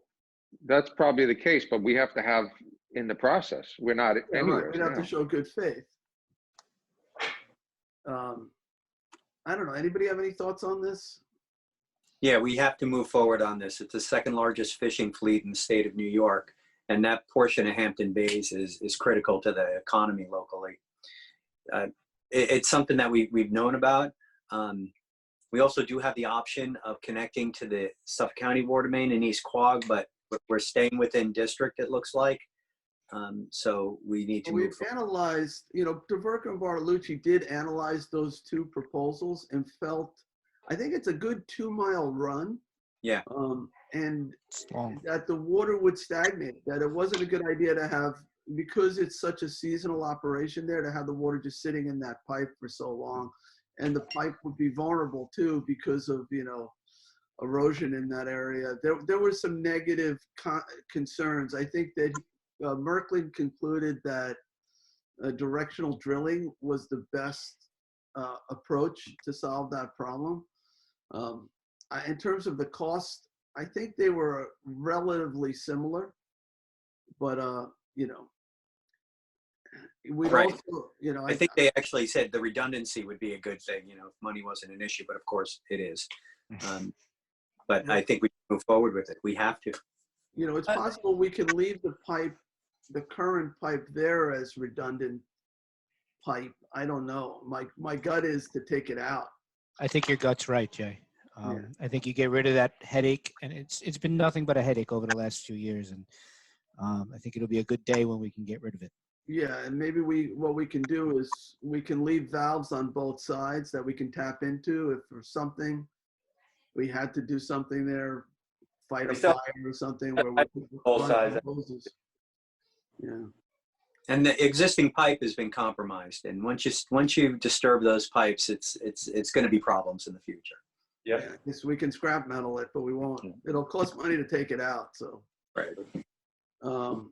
That's probably the case, but we have to have in the process. We're not Yeah, anywhere right. We'd have to now. show good faith. I don't know. Anybody have any thoughts on this? Yeah, we have to move forward on this. It's the second largest fishing fleet in the state of New York, and that portion of Hampton Bays is critical to the economy locally. It's something that we've known about. We also do have the option of connecting to the Suffolk County Water Main in East Quogue, but we're staying within district, it looks like. So we need to move We've analyzed, DeVerca and Bartolucci did analyze those two proposals and felt, I think it's a good 2-mile run. Yeah. And It's long. that the water would stagnate, that it wasn't a good idea to have, because it's such a seasonal operation there, to have the water just sitting in that pipe for so long. And the pipe would be vulnerable too because of, erosion in that area. There were some negative concerns. I think that Merklin concluded that directional drilling was the best approach to solve that problem. In terms of the cost, I think they were relatively similar, but we'd Right. also, I think they actually said the redundancy would be a good thing, if money wasn't an issue, but of course it is. But I think we can move forward with it. We have to. it's possible we can leave the pipe, the current pipe there as redundant pipe. I don't know. My gut is to take it out. I think your gut's right, Jay. Yeah. I think you get rid of that headache, and it's been nothing but a headache over the last few years, and I think it'll be a good day when we can get rid of it. Yeah, and maybe what we can do is we can leave valves on both sides that we can tap into if there's something, we had to do something there, fight a fire or something where we could Both run sides. hoses. Yeah. And the existing pipe has been compromised, and once you disturb those pipes, it's going to be problems in the future. Yeah, I guess we can scrap metal it, but we won't. It'll cost money to take it out. So. Right. All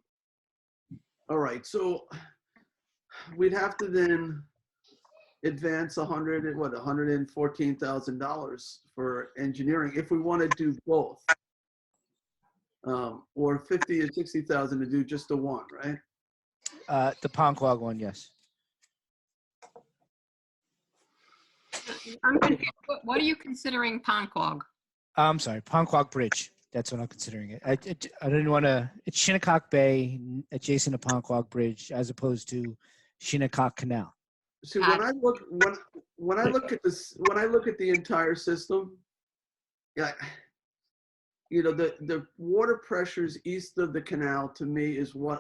right. So we'd have to then advance $114,000 for engineering if we want to do both, or 50 or 60,000 to do just the one, right? The Ponquag one, yes. I'm confused. What are you considering Ponquag? I'm sorry, Ponquag Bridge. That's what I'm considering it. I didn't want to. It's Shinnecock Bay adjacent to Ponquag Bridge, as opposed to Shinnecock Canal. See, when I look at this, when I look at the entire system, yeah, the water pressures east of the canal to me is one,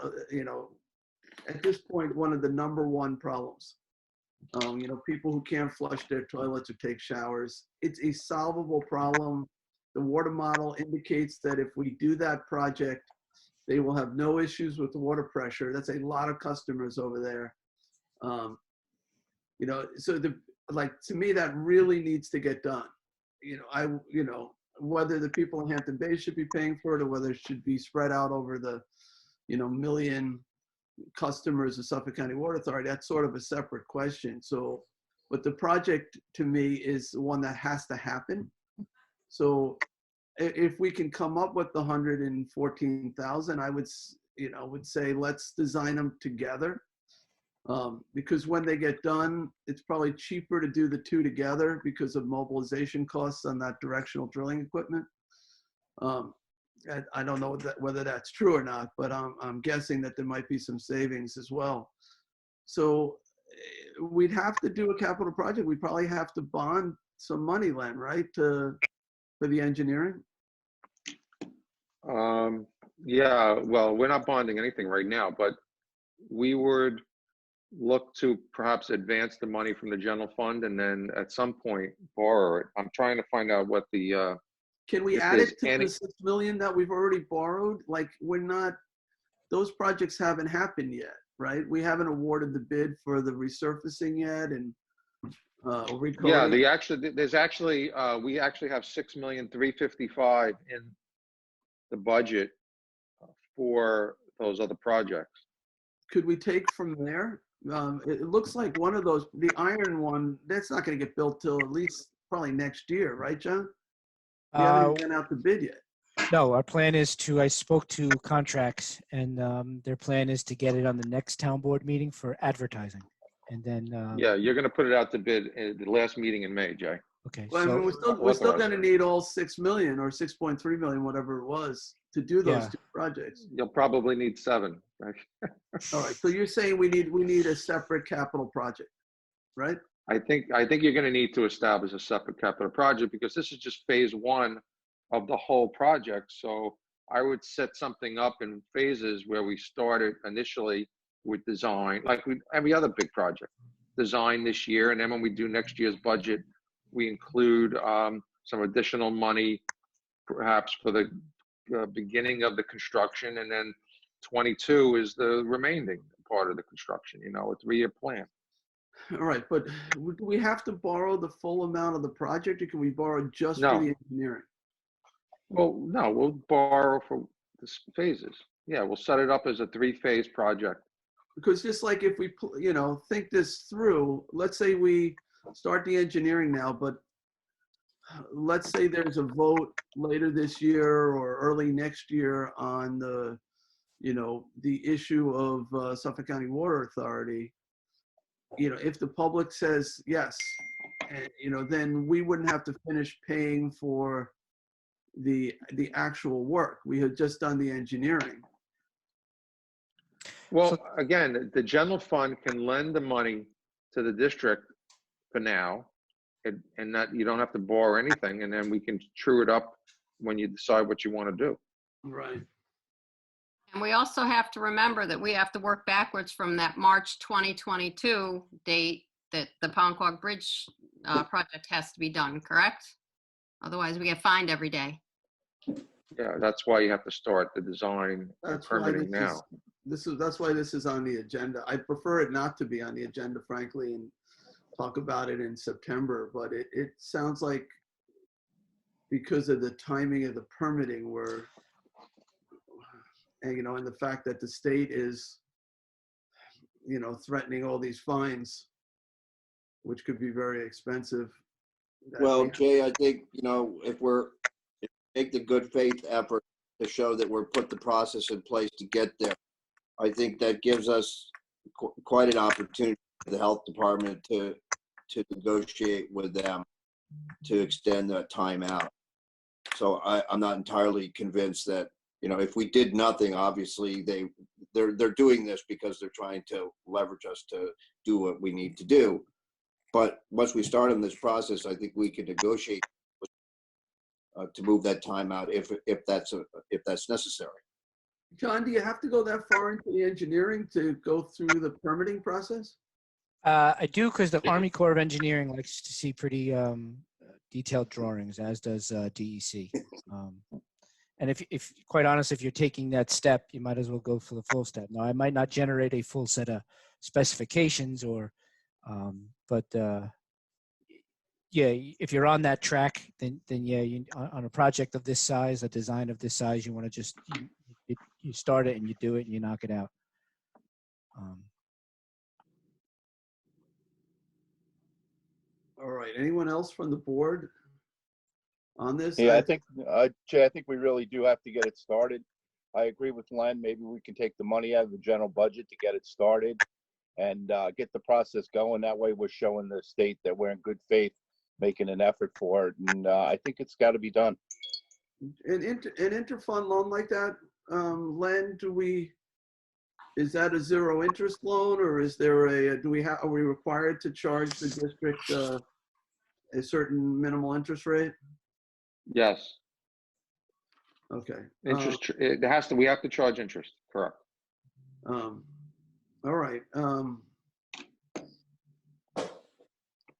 at this point, one of the #1 problems. People who can't flush their toilets or take showers. It's a solvable problem. The water model indicates that if we do that project, they will have no issues with the water pressure. That's a lot of customers over there. So to me, that really needs to get done. Whether the people in Hampton Bay should be paying for it or whether it should be spread out over the, million customers of Suffolk County Water Authority, that's sort of a separate question. So, but the project to me is one that has to happen. So if we can come up with the 114,000, I would say let's design them together. Because when they get done, it's probably cheaper to do the two together because of mobilization costs on that directional drilling equipment. I don't know whether that's true or not, but I'm guessing that there might be some savings as well. So we'd have to do a capital project. We'd probably have to bond some money, Len, right, for the engineering? Yeah, well, we're not bonding anything right now, but we would look to perhaps advance the money from the general fund and then at some point borrow it. I'm trying to find out what the can we if add there's it to any- the 6 million that we've already borrowed? Like, those projects haven't happened yet, right? We haven't awarded the bid for the resurfacing yet, and uh, Yeah, recoding? there's actually, we actually have 6,355,000 in the budget for those other projects. Could we take from there? It looks like one of those, the iron one, that's not gonna get built till at least probably next year, right, John? We haven't Uh, even gone out to bid yet. No, our plan is to, I spoke to contracts and their plan is to get it on the next town board meeting for advertising. And then, Yeah, you're gonna put it out to bid at the last meeting in May, Jay. okay, Well, I mean, so, we're still Authorized. gonna need all 6 million or 6.3 million, whatever it was, to do those Yeah. two projects. You'll probably need 7, right? All right, so you're saying we need a separate capital project, right? I think you're gonna need to establish a separate capital project because this is just phase 1 of the whole project. So I would set something up in phases where we started initially with design, like every other big project, design this year. And then when we do next year's budget, we include some additional money, perhaps for the beginning of the construction. And then 22 is the remaining part of the construction, a 3-year plan. All right, but do we have to borrow the full amount of the project or can we borrow just for No. the engineering? Well, no, we'll borrow for the phases. Yeah, we'll set it up as a 3-phase project. Because just like if we, think this through, let's say we start the engineering now, but let's say there's a vote later this year or early next year on the issue of Suffolk County Water Authority. If the public says yes, then we wouldn't have to finish paying for the actual work. We had just done the engineering. Well, again, the general fund can lend the money to the district for now, and that you don't have to borrow anything, and then we can true it up when you decide what you want to do. Right. And we also have to remember that we have to work backwards from that March 2022 date that the Ponquag Bridge project has to be done, correct? Otherwise, we get fined every day. Yeah, that's why you have to start the design and That's why permitting now. that's why this is on the agenda. I prefer it not to be on the agenda, frankly, and talk about it in September, but it sounds like because of the timing of the permitting and the fact that the state is, threatening all these fines, which could be very expensive. Well, Jay, I think, if we make the good faith effort to show that we're put the process in place to get there, I think that gives us quite an opportunity for the health department to negotiate with them to extend the time out. So I'm not entirely convinced that, if we did nothing, obviously they're doing this because they're trying to leverage us to do what we need to do. But once we start on this process, I think we can negotiate to move that time out if that's necessary. John, do you have to go that far into the engineering to go through the permitting process? I do because the Army Corps of Engineering likes to see pretty detailed drawings, as does DEC. And if quite honest, if you're taking that step, you might as well go for the full step. Now, I might not generate a full set of specifications but yeah, if you're on that track, then yeah, on a project of this size, a design of this size, you want to just, you start it and you do it and you knock it out. All right, anyone else from the board on this? Yeah, I think, Jay, I think we really do have to get it started. I agree with Len. Maybe we can take the money out of the general budget to get it started and get the process going. That way we're showing the state that we're in good faith, making an effort for it. And I think it's got to be done. An interfund loan like that, Len, is that a zero interest loan or is there are we required to charge the district a certain minimal interest rate? Yes, Okay. interest, we have to charge interest, correct. All right.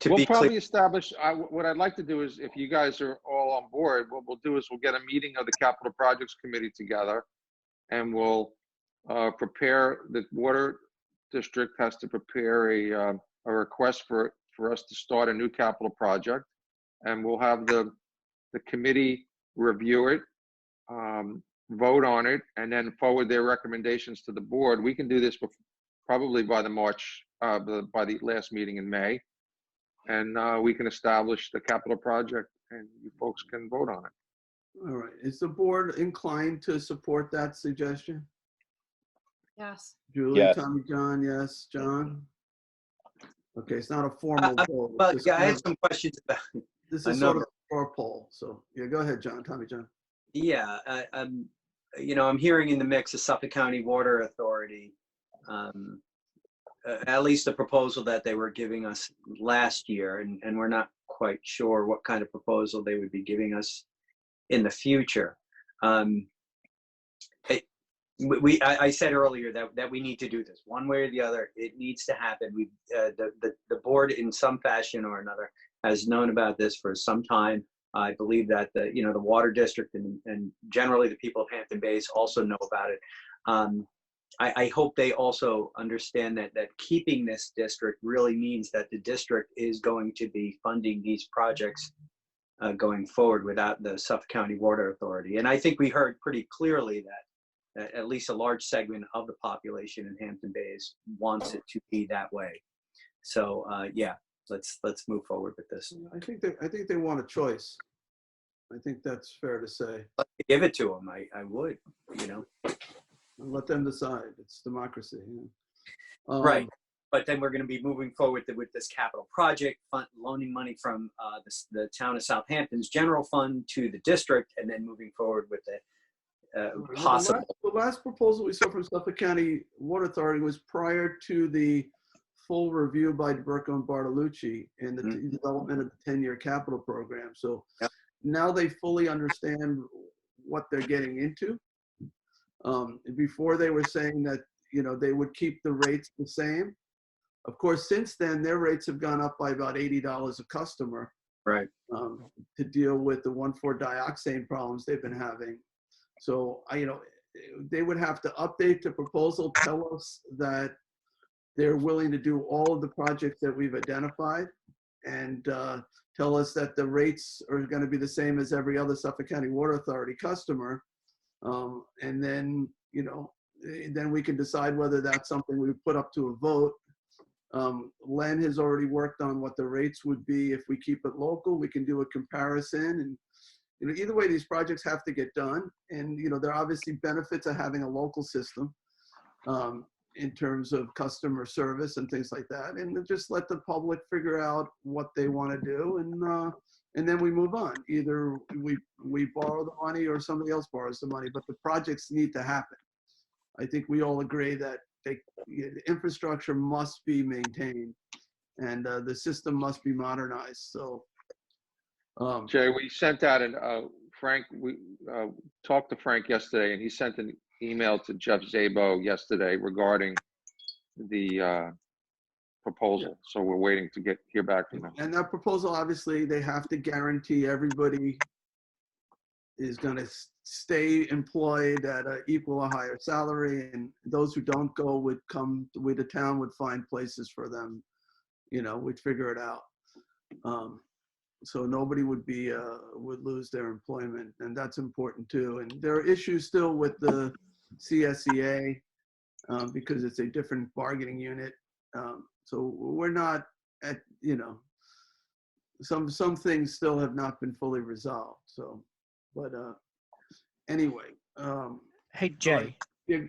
We'll probably establish, what I'd like to do is, if you guys are all on board, what we'll do is we'll get a meeting of the Capital Projects Committee together and we'll prepare, the Water District has to prepare a request for for us to start a new capital project. And we'll have the committee review it, vote on it, and then forward their recommendations to the board. We can do this probably by the by the last meeting in May. And we can establish the capital project and you folks can vote on it. All right. Is the board inclined to support that suggestion? Yes. Julie, Yes. Tommy, John, yes. John? Okay, it's not a formal poll. But It's just yeah, I kind had of- some questions about. This a is sort of number. a straw poll. So yeah, go ahead, John. Tommy, John. Yeah, I'm hearing in the mix of Suffolk County Water Authority, at least the proposal that they were giving us last year, and we're not quite sure what kind of proposal they would be giving us in the future. I said earlier that we need to do this one way or the other. It needs to happen. The board in some fashion or another has known about this for some time. I believe that the water district and generally the people of Hampton Bays also know about it. I hope they also understand that keeping this district really means that the district is going to be funding these projects going forward without the Suffolk County Water Authority. And I think we heard pretty clearly that at least a large segment of the population in Hampton Bays wants it to be that way. So yeah, let's move forward with this. I think they want a choice. I think that's fair to say. Give it to them. I would, Let them decide. It's democracy. Yeah. Right. But then we're going to be moving forward with this capital project, loaning money from the town of Southampton's general fund to the district, and then moving forward with the possible. The last proposal we saw from Suffolk County Water Authority was prior to the full review by DeBurco and Bartolucci in the development of the 10-year capital program. So now they fully understand what they're getting into. Before they were saying that, they would keep the rates the same. Of course, since then, their rates have gone up by about $80 a customer. Right. To deal with the 1,4-dioxane problems they've been having. So, they would have to update the proposal, tell us that they're willing to do all of the projects that we've identified, and tell us that the rates are going to be the same as every other Suffolk County Water Authority customer. And then, then we can decide whether that's something we put up to a vote. Len has already worked on what the rates would be if we keep it local. We can do a comparison, and either way, these projects have to get done. And there are obviously benefits of having a local system in terms of customer service and things like that. And just let the public figure out what they want to do, and then we move on. Either we borrow the money or somebody else borrows the money, but the projects need to happen. I think we all agree that the infrastructure must be maintained and the system must be modernized. So, Jay, we sent out Frank, we talked to Frank yesterday, and he sent an email to Jeff Zabo yesterday regarding the proposal. So we're waiting to hear back from them. And that proposal, obviously, they have to guarantee everybody is going to stay employed at an equal or higher salary, and those who don't go would come, the town would find places for them, we'd figure it out. So nobody would lose their employment, and that's important too. And there are issues still with the CSEA because it's a different bargaining unit. So we're not at, some things still have not been fully resolved. So, but anyway. Hey, Jay. Yeah,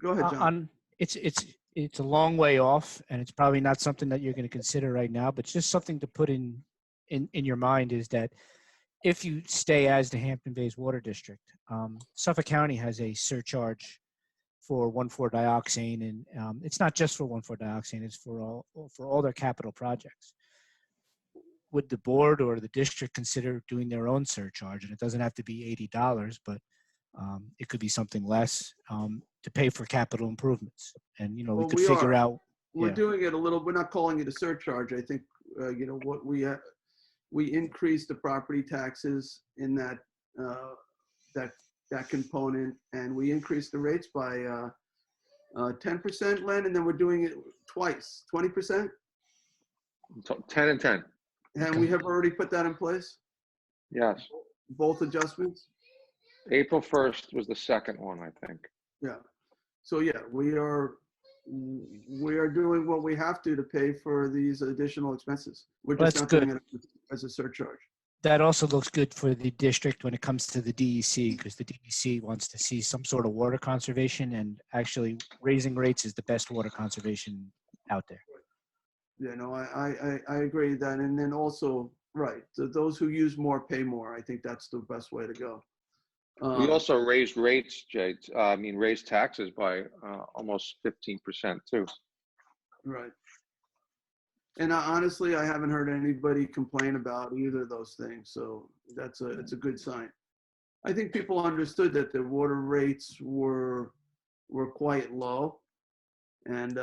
go ahead, John. It's a long way off, and it's probably not something that you're going to consider right now, but just something to put in your mind is that if you stay as the Hampton Bays Water District, Suffolk County has a surcharge for 1,4-dioxane, and it's not just for 1,4-dioxane; it's for all their capital projects. Would the board or the district consider doing their own surcharge? And it doesn't have to be $80, but it could be something less to pay for capital improvements. And we could figure out. We're doing it a little. We're not calling it a surcharge. I think what we increased the property taxes in that component, and we increased the rates by 10%, Len, and then we're doing it twice, 20%. 10 and 10, And we have already put that in place, yes. both adjustments? April 1st was the second one, I think. Yeah. So yeah, we are doing what we have to pay for these additional expenses. We're just That's not good. doing it as a surcharge. That also looks good for the district when it comes to the DEC, because the DEC wants to see some sort of water conservation, and actually raising rates is the best water conservation out there. Yeah, no, I agree with that. And then also, right, those who use more pay more. I think that's the best way to go. We also raised rates, Jay, raised taxes by almost 15% too. Right. And honestly, I haven't heard anybody complain about either of those things. So it's a good sign. I think people understood that the water rates were quite low. And,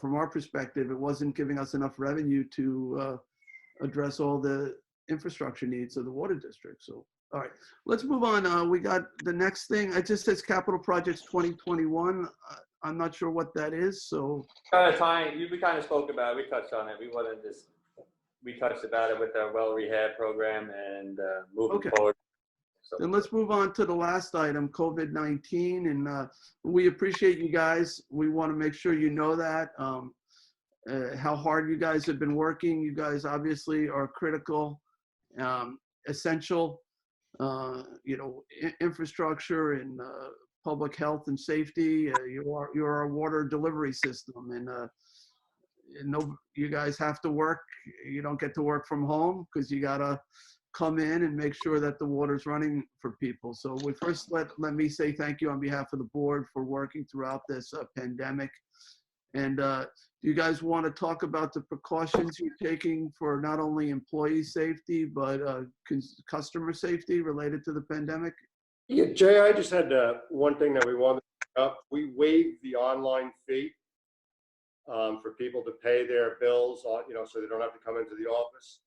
from our perspective, it wasn't giving us enough revenue to address all the infrastructure needs of the water district. So, all right, let's move on. We got the next thing. It just says capital projects 2021. I'm not sure what that is. So We kind of spoke about it. We touched on it. We touched about it with our well rehab program and moving Okay. forward. So, then let's move on to the last item, COVID-19. And we appreciate you guys. We want to make sure you know that, how hard you guys have been working. You guys obviously are critical, essential, infrastructure and public health and safety. You're our water delivery system, and you guys have to work. You don't get to work from home because you gotta come in and make sure that the water's running for people. So we first let me say thank you on behalf of the board for working throughout this pandemic. And do you guys want to talk about the precautions you're taking for not only employee safety, but customer safety related to the pandemic? Yeah, Jay, I just had one thing that we wanted to bring up. We waived the online fee for people to pay their bills, so they don't have to come into the office.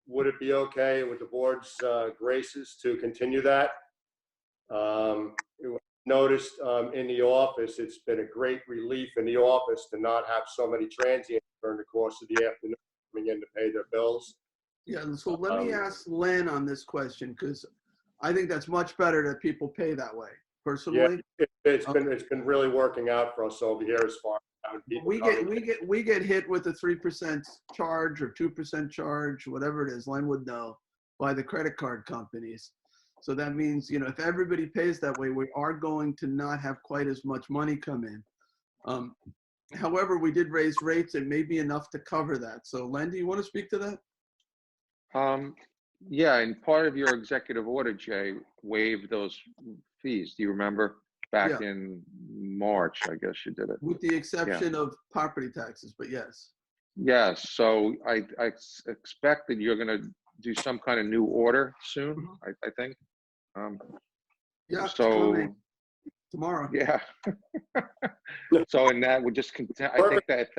Would it be okay with the board's graces to continue that? Noticed in the office, it's been a great relief in the office to not have so many transients during the course of the afternoon coming in to pay their bills. Yeah, so let me ask Len on this question, because I think that's much better that people pay that way, personally. Yeah, it's been really working out for us over here as far as having people we get hit with a 3% charge or 2% charge, whatever it is, Len would know, by the credit card companies. So that means, if everybody pays that way, we are going to not have quite as much money come in. However, we did raise rates. It may be enough to cover that. So Len, do you want to speak to that? Yeah, and part of your executive order, Jay, waived those fees. Do you remember back in March? I guess you did it. With the exception of property taxes, but yes. Yes, so I expect that you're going to do some kind of new order soon, I think. Yeah, so tomorrow. Yeah. So, and that would just continue. I think that if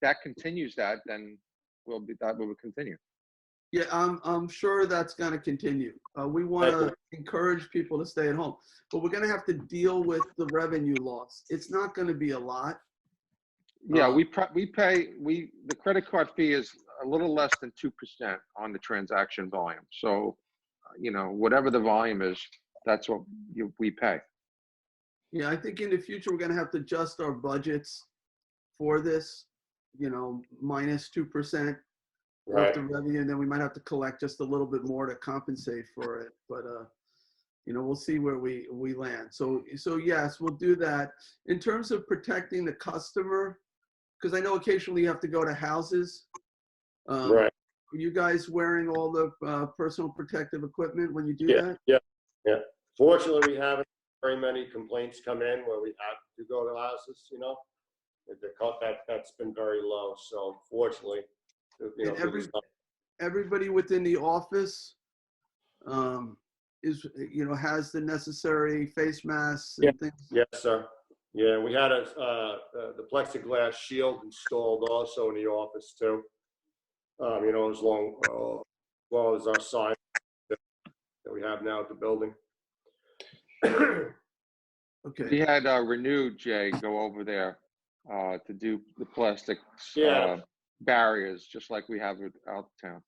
that continues that, then that will continue. Yeah, I'm sure that's going to continue. We want to encourage people to stay at home, but we're going to have to deal with the revenue loss. It's not going to be a lot. Yeah, the credit card fee is a little less than 2% on the transaction volume. So, whatever the volume is, that's what we pay. Yeah, I think in the future, we're going to have to adjust our budgets for this, minus 2%. Right. Of the revenue, and then we might have to collect just a little bit more to compensate for it. But we'll see where we land. So yes, we'll do that. In terms of protecting the customer, because I know occasionally you have to go to houses. Right. Are you guys wearing all the personal protective equipment when you do that? Yeah. Fortunately, we haven't very many complaints come in where we have to go to houses. That's been very low. So fortunately. And everybody within the office has the necessary face masks and things. Yes, sir. Yeah, we had the plexiglass shield installed also in the office too. As well as our sign that we have now at the building. Okay. We had Renewed, Jay, go over there to do the plastics. Yeah. barriers, just like we have out town.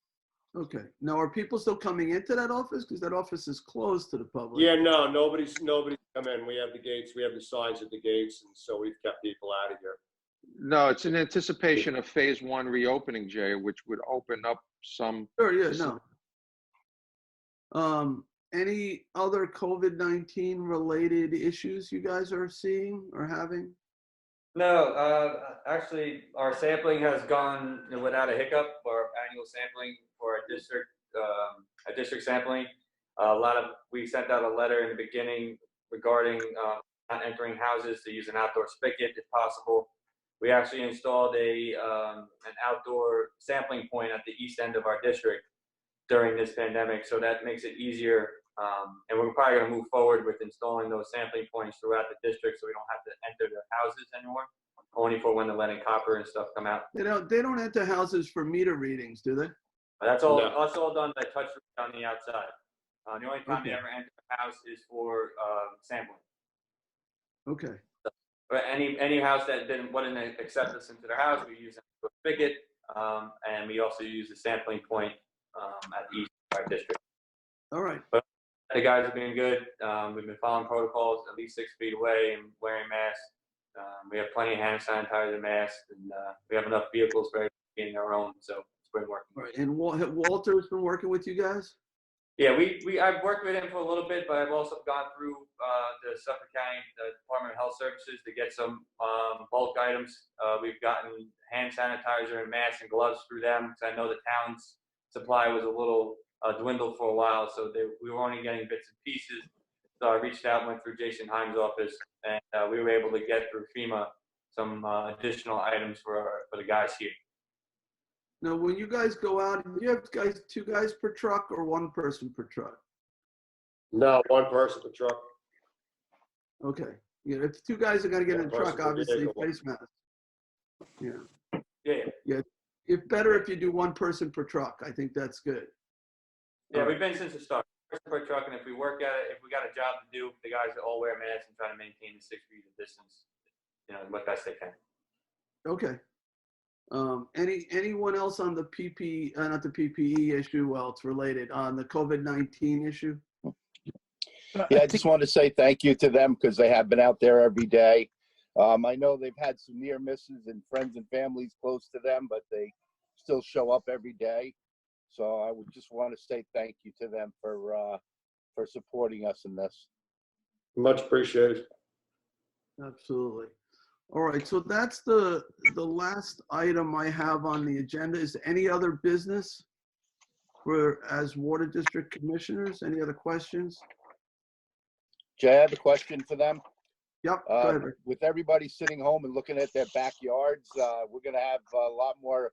Okay. Now, are people still coming into that office? Because that office is closed to the public. Yeah, no, nobody's come in. We have the gates, we have the signs at the gates, and so we've kept people out of here. No, it's in anticipation of phase 1 reopening, Jay, which would open up some. Sure, yeah, no. Any other COVID-19 related issues you guys are seeing or having? No, actually, our sampling has gone without a hiccup. Our annual sampling for a district sampling. We sent out a letter in the beginning regarding not entering houses to use an outdoor spigot if possible. We actually installed an outdoor sampling point at the east end of our district during this pandemic, so that makes it easier. And we're probably going to move forward with installing those sampling points throughout the district, so we don't have to enter the houses anymore, only for when the lead and copper and stuff come out. They don't enter houses for meter readings, do they? That's all. No. That's all done by touch on the outside. The only time Okay. you ever enter the house is for sampling. Okay. But any house that wouldn't accept us into their house, we use a spigot, and we also use the sampling point at each of our district. All right. The guys have been good. We've been following protocols at least 6 feet away and wearing masks. We have plenty of hand sanitizer and masks, and we have enough vehicles for everybody being their own, so it's been working. All right. And Walter's been working with you guys? Yeah, I've worked with him for a little bit, but I've also gone through the Suffolk County Department of Health Services to get some bulk items. We've gotten hand sanitizer and masks and gloves through them, because I know the town's supply was a little dwindled for a while, so we were only getting bits and pieces. So I reached out, went through Jason Himes' office, and we were able to get through FEMA some additional items for the guys here. Now, when you guys go out, do you have two guys per truck or one person per truck? No, one person per truck. Okay. Yeah, if two guys are gonna get in a One person truck, per obviously vehicle. face masks. Yeah. Yeah. It's better if you do one person per truck. I think that's good. Yeah, we've been since the start. Per truck, and if we work at it, if we got a job to do, the guys all wear masks and try to maintain the 6 feet of distance, what best they can. Okay. Anyone else on the not the PPE issue? Well, it's related on the COVID-19 issue. Yeah, I just want to say thank you to them because they have been out there every day. I know they've had some near misses and friends and families close to them, but they still show up every day. So I would just want to say thank you to them for supporting us in this. Much appreciated. Absolutely. All right, so that's the last item I have on the agenda. Is there any other business as Water District Commissioners? Any other questions? Jay, I have a question for them. Yep, go ahead, Rick. With everybody sitting home and looking at their backyards, we're going to have a lot more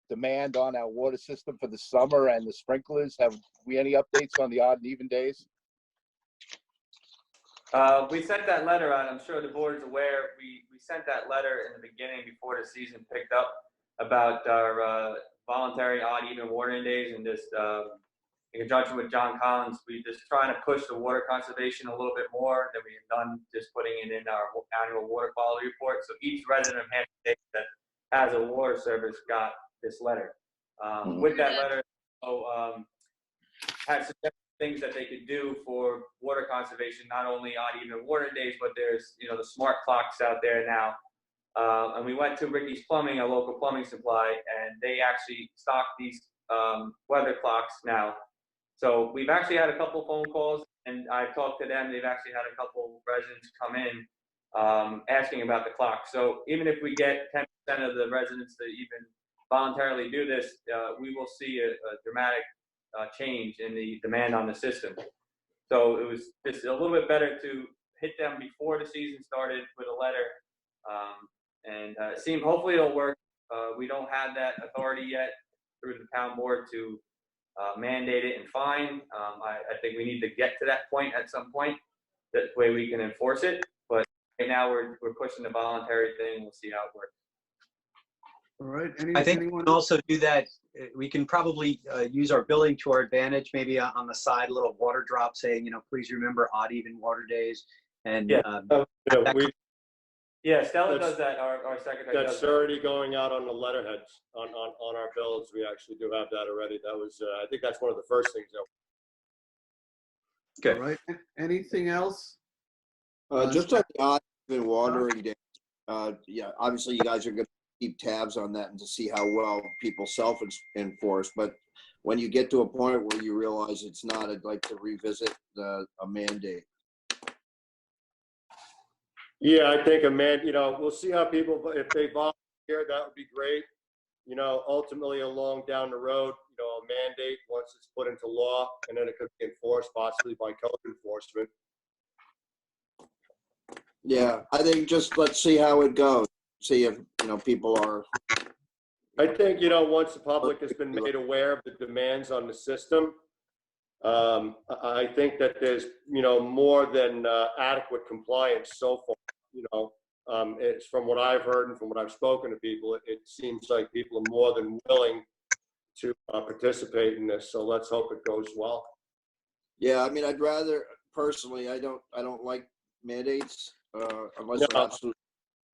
demand on our water system for the summer and the sprinklers. Have we any updates on the odd and even days? We sent that letter out. I'm sure the board is aware. We sent that letter in the beginning before the season picked up about our voluntary odd even watering days, and just in conjunction with John Collins, we just trying to push the water conservation a little bit more than we've done just putting it in our annual water quality report. So each resident of Hampton that has a water service got this letter. With that letter, had suggested things that they could do for water conservation, not only odd even water days, but there's the smart clocks out there now. And we went to Ricky's Plumbing, a local plumbing supply, and they actually stock these weather clocks now. So we've actually had a couple phone calls, and I've talked to them. They've actually had a couple residents come in asking about the clock. So even if we get 10% of the residents to even voluntarily do this, we will see a dramatic change in the demand on the system. So it was just a little bit better to hit them before the season started with a letter, and hopefully it'll work. We don't have that authority yet through the town board to mandate it and fine. I think we need to get to that point at some point. That way we can enforce it. But right now we're pushing the voluntary thing. We'll see how it works. All right. I think we anyone can also do that. We can probably use our billing to our advantage, maybe on the side, a little water drop saying, please remember odd even water days. And Yeah, Stella That's- does that, our secretary That's does that. already going out on the letterheads on our bills. We actually do have that already. That was, I think that's one of the first things that. Good. All right, anything else? Just on the odd and watering days, yeah, obviously you guys are gonna keep tabs on that and to see how well people self-enforce, but when you get to a point where you realize it's not, I'd like to revisit a mandate. Yeah, I think we'll see how people, if they volunteer, that would be great. Ultimately along down the road, a mandate, once it's put into law, and then it could be enforced possibly by code enforcement. Yeah, I think just let's see how it goes. See if, people are, I think, once the public has been made aware of the demands on the system, I think that there's, more than adequate compliance so far. It's from what I've heard and from what I've spoken to people, it seems like people are more than willing to participate in this. So let's hope it goes well. yeah, I mean, I'd rather, personally, I don't like mandates, unless they're No. absolutely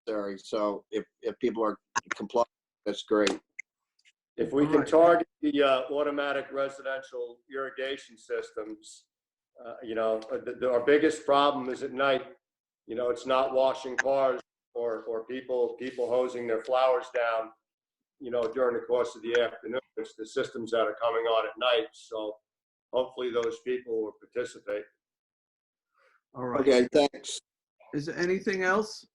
necessary. So if people are compliant, that's great. If we All can right. target the automatic residential irrigation systems, our biggest problem is at night. It's not washing cars or people hosing their flowers down, during the course of the afternoon. It's the systems that are coming on at night. So hopefully those people will participate. All right. Okay, thanks. Is there anything else?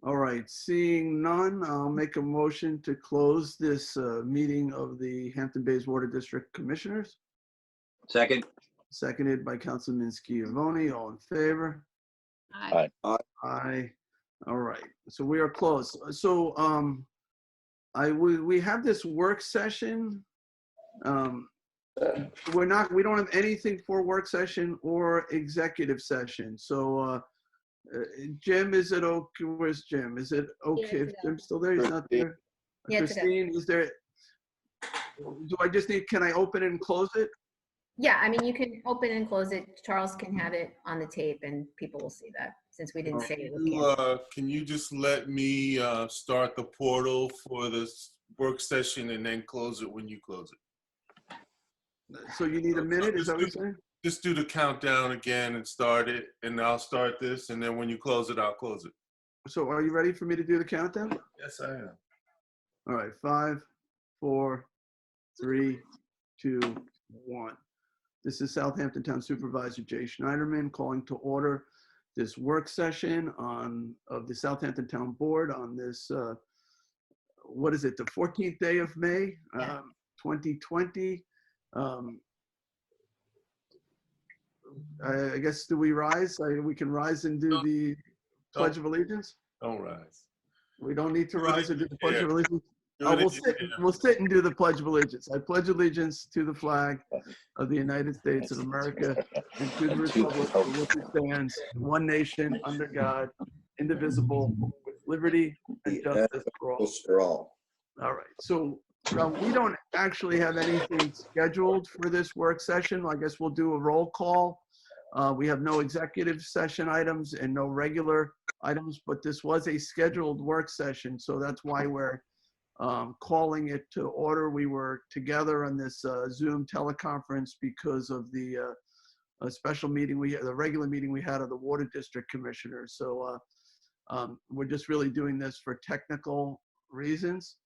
All right, seeing none, I'll make a motion to close this meeting of the Hampton Bays Water District Commissioners, Second. seconded by Councilman Schiavone. All in favor? Aye. Aye. All right, so we are closed. So we have this work session. We don't have anything for work session or executive session. So Jim, is it okay? Where's Jim? Is it okay if Jim's still there? He's not there. Yeah, it's okay. Christine, is there? Do I just need? Can I open it and close it? Yeah, I mean, you can open and close it. Charles can have it on the tape and people will see that since we didn't say it was canceled. Can you just let me start the portal for this work session and then close it when you close it? So you need a minute? Is that what you're saying? Just do the countdown again and start it, and I'll start this, and then when you close it, I'll close it. So are you ready for me to do the countdown? Yes, I am. All right, 5, 4, 3, 2, 1. This is Southampton Town Supervisor Jay Schneiderman calling to order this work session of the Southampton Town Board on this, what is it, the 14th day of May, 2020. I guess, do we rise? We can rise and do the Pledge of Allegiance? Don't rise. We don't need to Do it rise and do the Pledge here. of Allegiance? Do Oh, it we'll sit and do the Pledge of Allegiance. I pledge allegiance to the flag of the United States of America and to the republic for which it stands, one nation, under God, indivisible, with liberty and justice for all. For all. All right, so we don't actually have anything scheduled for this work session. I guess we'll do a roll call. We have no executive session items and no regular items, but this was a scheduled work session, so that's why we're calling it to order. We were together on this Zoom teleconference because of the special meeting the regular meeting we had of the Water District Commissioners. So we're just really doing this for technical reasons.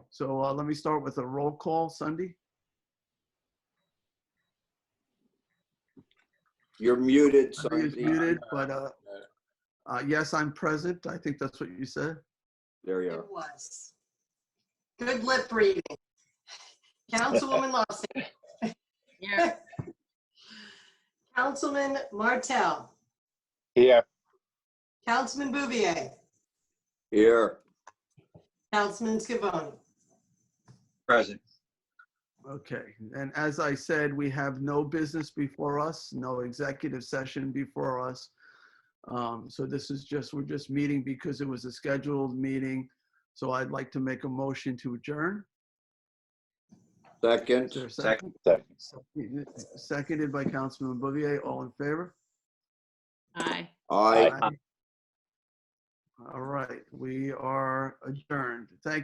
So let me start with a roll call. Sunday? You're muted, Sunday is Sunday. muted, but yes, I'm present. I think that's what you said. There you It are. was. Good lip reading. Councilwoman Lawson. Yeah. Councilman Martell. Here. Councilman Bouvier. Here. Councilman Scavone. Present. Okay, and as I said, we have no business before us, no executive session before us. So this is we're just meeting because it was a scheduled meeting. So I'd like to make a motion to adjourn. Second. Is there a second? Seconded by Councilman Bouvier. All in favor? Aye. Aye. All All right, we are adjourned. Thank